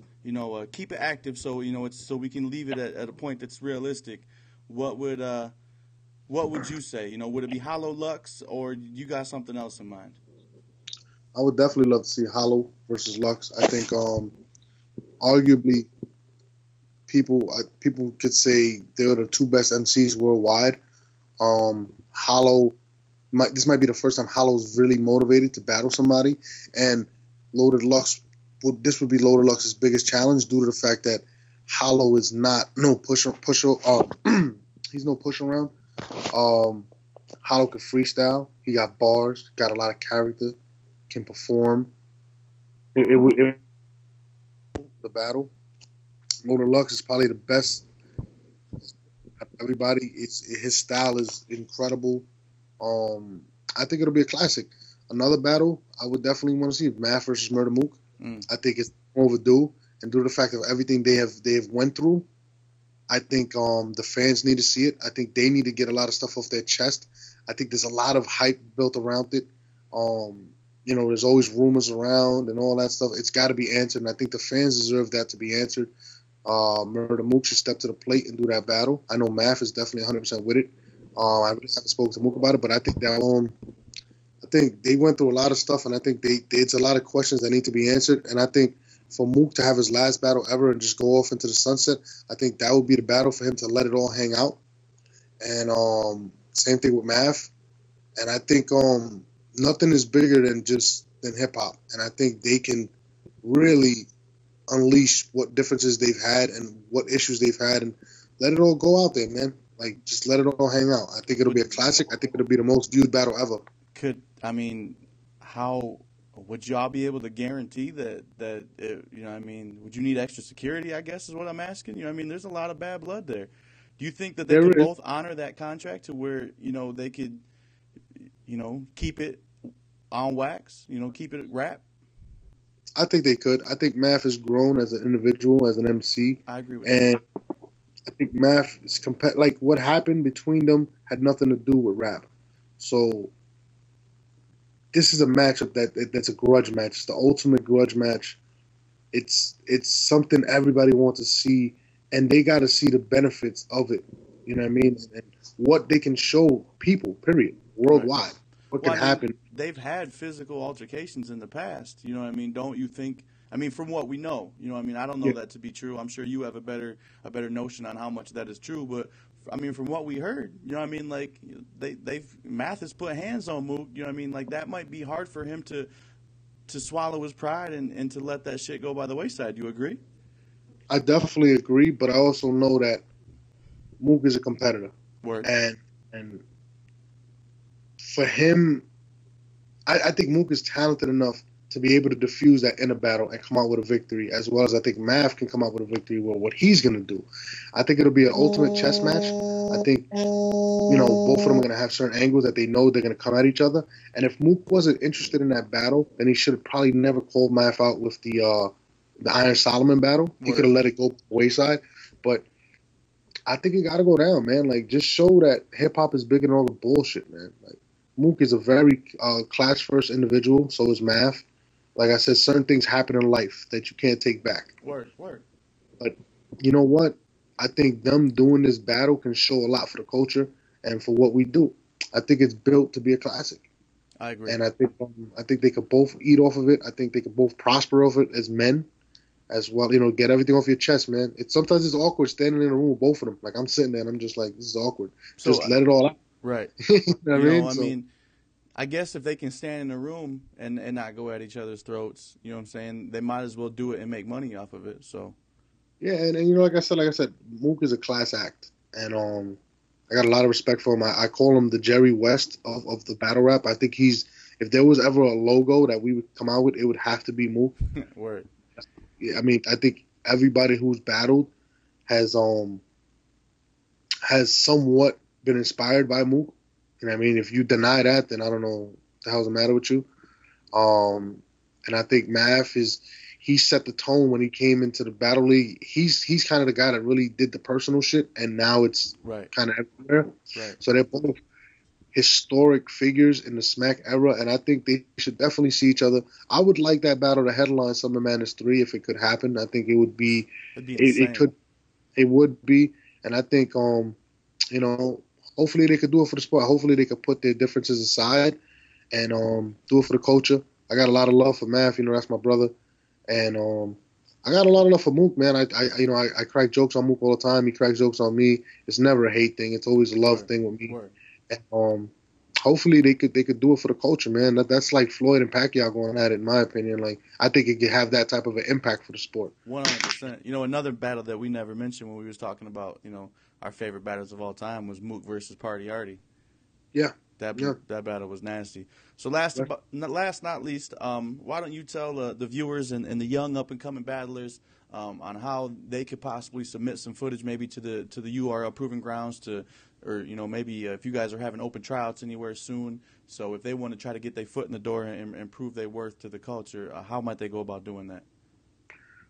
S5: keep it active so so we can leave it at a point that's realistic. What would you say? Would it be Hollow Lux or you got something else in mind?
S4: I would definitely love to see Hollow versus Lux. I think arguably people could say they're the two best MCs worldwide. Hollow this might be the first time Hollow's really motivated to battle somebody, and Loaded Lux this would be Loaded Lux's biggest challenge due to the fact that Hollow is not he's no push around. Hollow can freestyle. He got bars, got a lot of character, can perform. The battle. Loaded Lux is probably the best. Everybody, his style is incredible. I think it'll be a classic. Another battle I would definitely want to see Math versus Murder Mook. I think it's overdue, and due to the fact of everything they have went through, I think the fans need to see it. I think they need to get a lot of stuff off their chest. I think there's a lot of hype built around it. There's always rumors around and all that stuff. It's got to be answered, and I think the fans deserve that to be answered. Murder Mook should step to the plate and do that battle. I know Math is definitely 100% with it. I really haven't spoken to Mook about it, but I think that I think they went through a lot of stuff, and I think it's a lot of questions that need to be answered. And I think for Mook to have his last battle ever and just go off into the sunset, I think that would be the battle for him to let it all hang out. And same thing with Math. And I think nothing is bigger than hip hop, and I think they can really unleash what differences they've had and what issues they've had, and let it all go out there, man. Like, just let it all hang out. I think it'll be a classic. I think it'll be the most viewed battle ever.
S5: How would y'all be able to guarantee that would you need extra security, I guess is what I'm asking? There's a lot of bad blood there. Do you think that they could both honor that contract to where, they could, keep it on wax, keep it rap?
S4: I think they could. I think Math has grown as an individual, as an MC.
S5: I agree with
S4: that. I think Math is like what happened between them had nothing to do with rap. So this is a matchup that's a grudge match. It's the ultimate grudge match. It's something everybody wants to see, and they got to see the benefits of it. You know what I mean? And what they can show people, period, worldwide. Right. What can happen.
S5: They've had physical altercations in the past. Don't you think? From what we know, I don't know that to be true. I'm sure you have a better notion on how much that is true. But from what we heard, like Math has put hands on Mook. Like that might be hard for him to swallow his pride and to let that shit go by the wayside. You agree?
S4: I definitely agree, but I also know that Mook is a competitor.
S5: Word.
S4: And for him, I think Mook is talented enough to be able to diffuse that in a battle and come out with a victory, as well as I think Math can come out with a victory with what he's going to do. I think it'll be an ultimate chess match. I think, both of them are going to have certain angles that they know they're going to come at each other. And if Mook wasn't interested in that battle, then he should have probably never called Math out with the Iron Solomon battle. He could have let it go wayside. But I think it got to go down, man. Like, just show that hip-hop is bigger than all the bullshit, man. Like, Mook is a very class-first individual, so is Math. Like I said, certain things happen in life that you can't take back.
S5: Word.
S4: But you know what? I think them doing this battle can show a lot for the culture and for what we do. I think it's built to be a classic.
S5: I agree.
S4: And I think they could both eat off of it. I think they could both prosper off it as men as well. Get everything off your chest, man. Sometimes it's awkward standing in a room with both of them. Like, I'm sitting there and I'm just like, this is awkward. So, just let it all out.
S5: Right.
S4: You know what I mean?
S5: I guess if they can stand in a room and not go at each other's throats, you know what I'm saying, they might as well do it and make money off of it. So
S4: yeah, and like I said, Mook is a class act, and I got a lot of respect for him. I call him the Jerry West of the battle rap. I think if there was ever a logo that we would come out with, it would have to be Mook.
S5: Word.
S4: Yeah, I mean, I think everybody who's battled has somewhat been inspired by Mook. You know what I mean? If you deny that, then I don't know what the hell's the matter with you. And I think Math he set the tone when he came into the battle league. He's kind of the guy that really did the personal shit, and now it's kind of everywhere.
S5: Right.
S4: So they're both historic figures in the Smack era, and I think they should definitely see each other. I would like that battle to headline Summer Madness 3 if it could happen. I think it would be. It would be, and I think hopefully they could do it for the sport. Hopefully they could put their differences aside and do it for the culture. I got a lot of love for Math. That's my brother. And I got a lot of love for Mook, man. I crack jokes on Mook all the time. He cracks jokes on me. It's never a hate thing. It's always a love thing with me. And hopefully they could do it for the culture, man. That's like Floyd and Pacquiao going at it, in my opinion. Like, I think it could have that type of an impact for the sport.
S5: 100%. Another battle that we never mentioned when we was talking about, our favorite battles of all time was Mook versus Party Artie.
S4: Yeah.
S5: That battle was nasty. So last not least, why don't you tell the viewers and the young up and coming battlers on how they could possibly submit some footage maybe to the URL Proving Grounds or maybe if you guys are having open tryouts anywhere soon. So if they want to try to get their foot in the door and prove their worth to the culture, how might they go about doing that?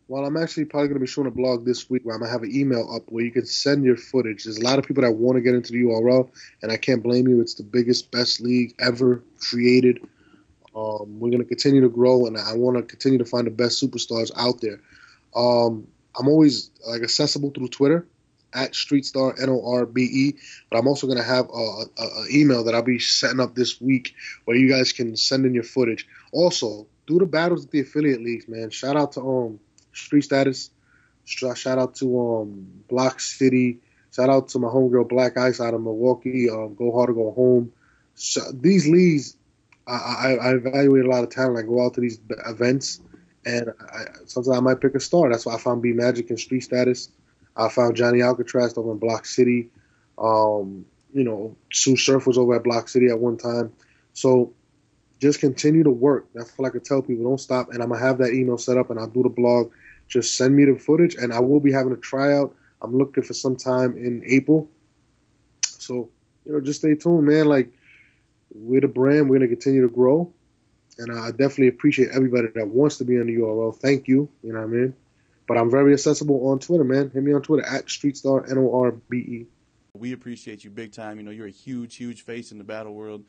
S4: Well, I'm actually probably going to be showing a blog this week where I'm going to have an email up where you can send your footage. There's a lot of people that want to get into the URL, and I can't blame you. It's the biggest, best league ever created. We're going to continue to grow, and I want to continue to find the best superstars out there. I'm always accessible through Twitter at StreetStar NORBE, but I'm also going to have an email that I'll be setting up this week where you guys can send in your footage. Also, do the battles at the affiliate leagues, man. Shout out to Street Status. Shout out to Block City. Shout out to my homegirl Black Ice out of Milwaukee. Go Hard or Go Home. So these leagues, I evaluate a lot of talent. I go out to these events, and sometimes I might pick a star. That's why I found B Magic and Street Status. I found Johnny Alcatraz over in Block City. Sue Surf was over at Block City at one time. So just continue to work. That's what I could tell people. Don't stop. And I'm going to have that email set up, and I'll do the blog. Just send me the footage, and I will be having a tryout. I'm looking for some time in April. So, just stay tuned, man. Like, we're the brand. We're going to continue to grow. And I definitely appreciate everybody that wants to be on the URL. Thank you. You know what I mean? But I'm very accessible on Twitter, man. Hit me on Twitter at StreetStar NORBE.
S5: We appreciate you big time. You're a huge, huge face in the battle world.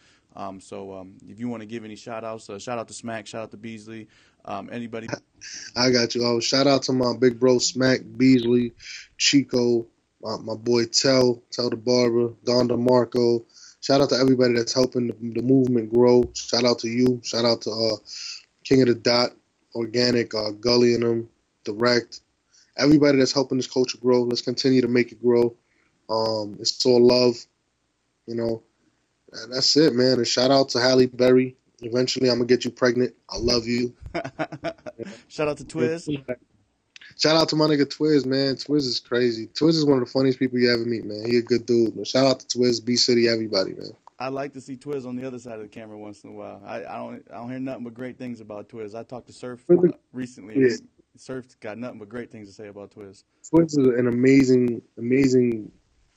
S5: So if you want to give any shout-outs, shout out to Smack, shout out to Beasley, anybody.
S4: I got you. Shout out to my big bro Smack, Beasley, Chico, my boy Tell the Barber, Don DeMarco. Shout out to everybody that's helping the movement grow. Shout out to you. Shout out to King of the Dot, Organic, Gully and them, Direct. Everybody that's helping this culture grow. Let's continue to make it grow. It's all love, and that's it, man. And shout out to Halle Berry. Eventually, I'm gonna get you pregnant. I love you.
S5: Shout out to Twiz.
S4: Shout out to my nigga Twiz, man. Twiz is crazy. Twiz is one of the funniest people you ever meet, man. He a good dude. But shout out to Twiz, B City, everybody, man.
S5: I like to see Twiz on the other side of the camera once in a while. I don't hear nothing but great things about Twiz. I talked to Surf recently. Yeah. Surf got nothing but great things to say about Twiz.
S4: Twiz is an amazing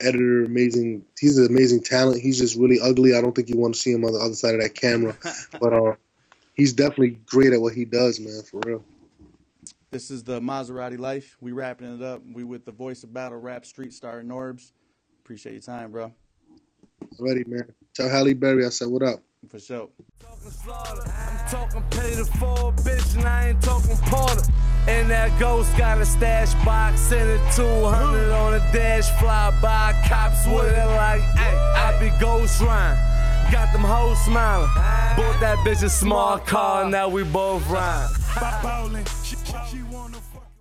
S4: editor, amazing. He's an amazing talent. He's just really ugly. I don't think you want to see him on the other side of that camera. But he's definitely great at what he does, man, for real.
S5: This is the Maserati Life. We wrapping it up. We with the voice of battle rap, street star Norbes. Appreciate your time, bro.
S4: Ready, man. Tell Halle Berry I said what up.
S5: For sure.
S6: I'm talking pay the full bitch and I ain't talking Porter. And that ghost got a stash box and a 200 on a dash, fly by cops with it like, hey, I be ghost rhyme. Got them hoes smiling. Bought that bitch a small car, now we both rhyme.
S1: Bowling,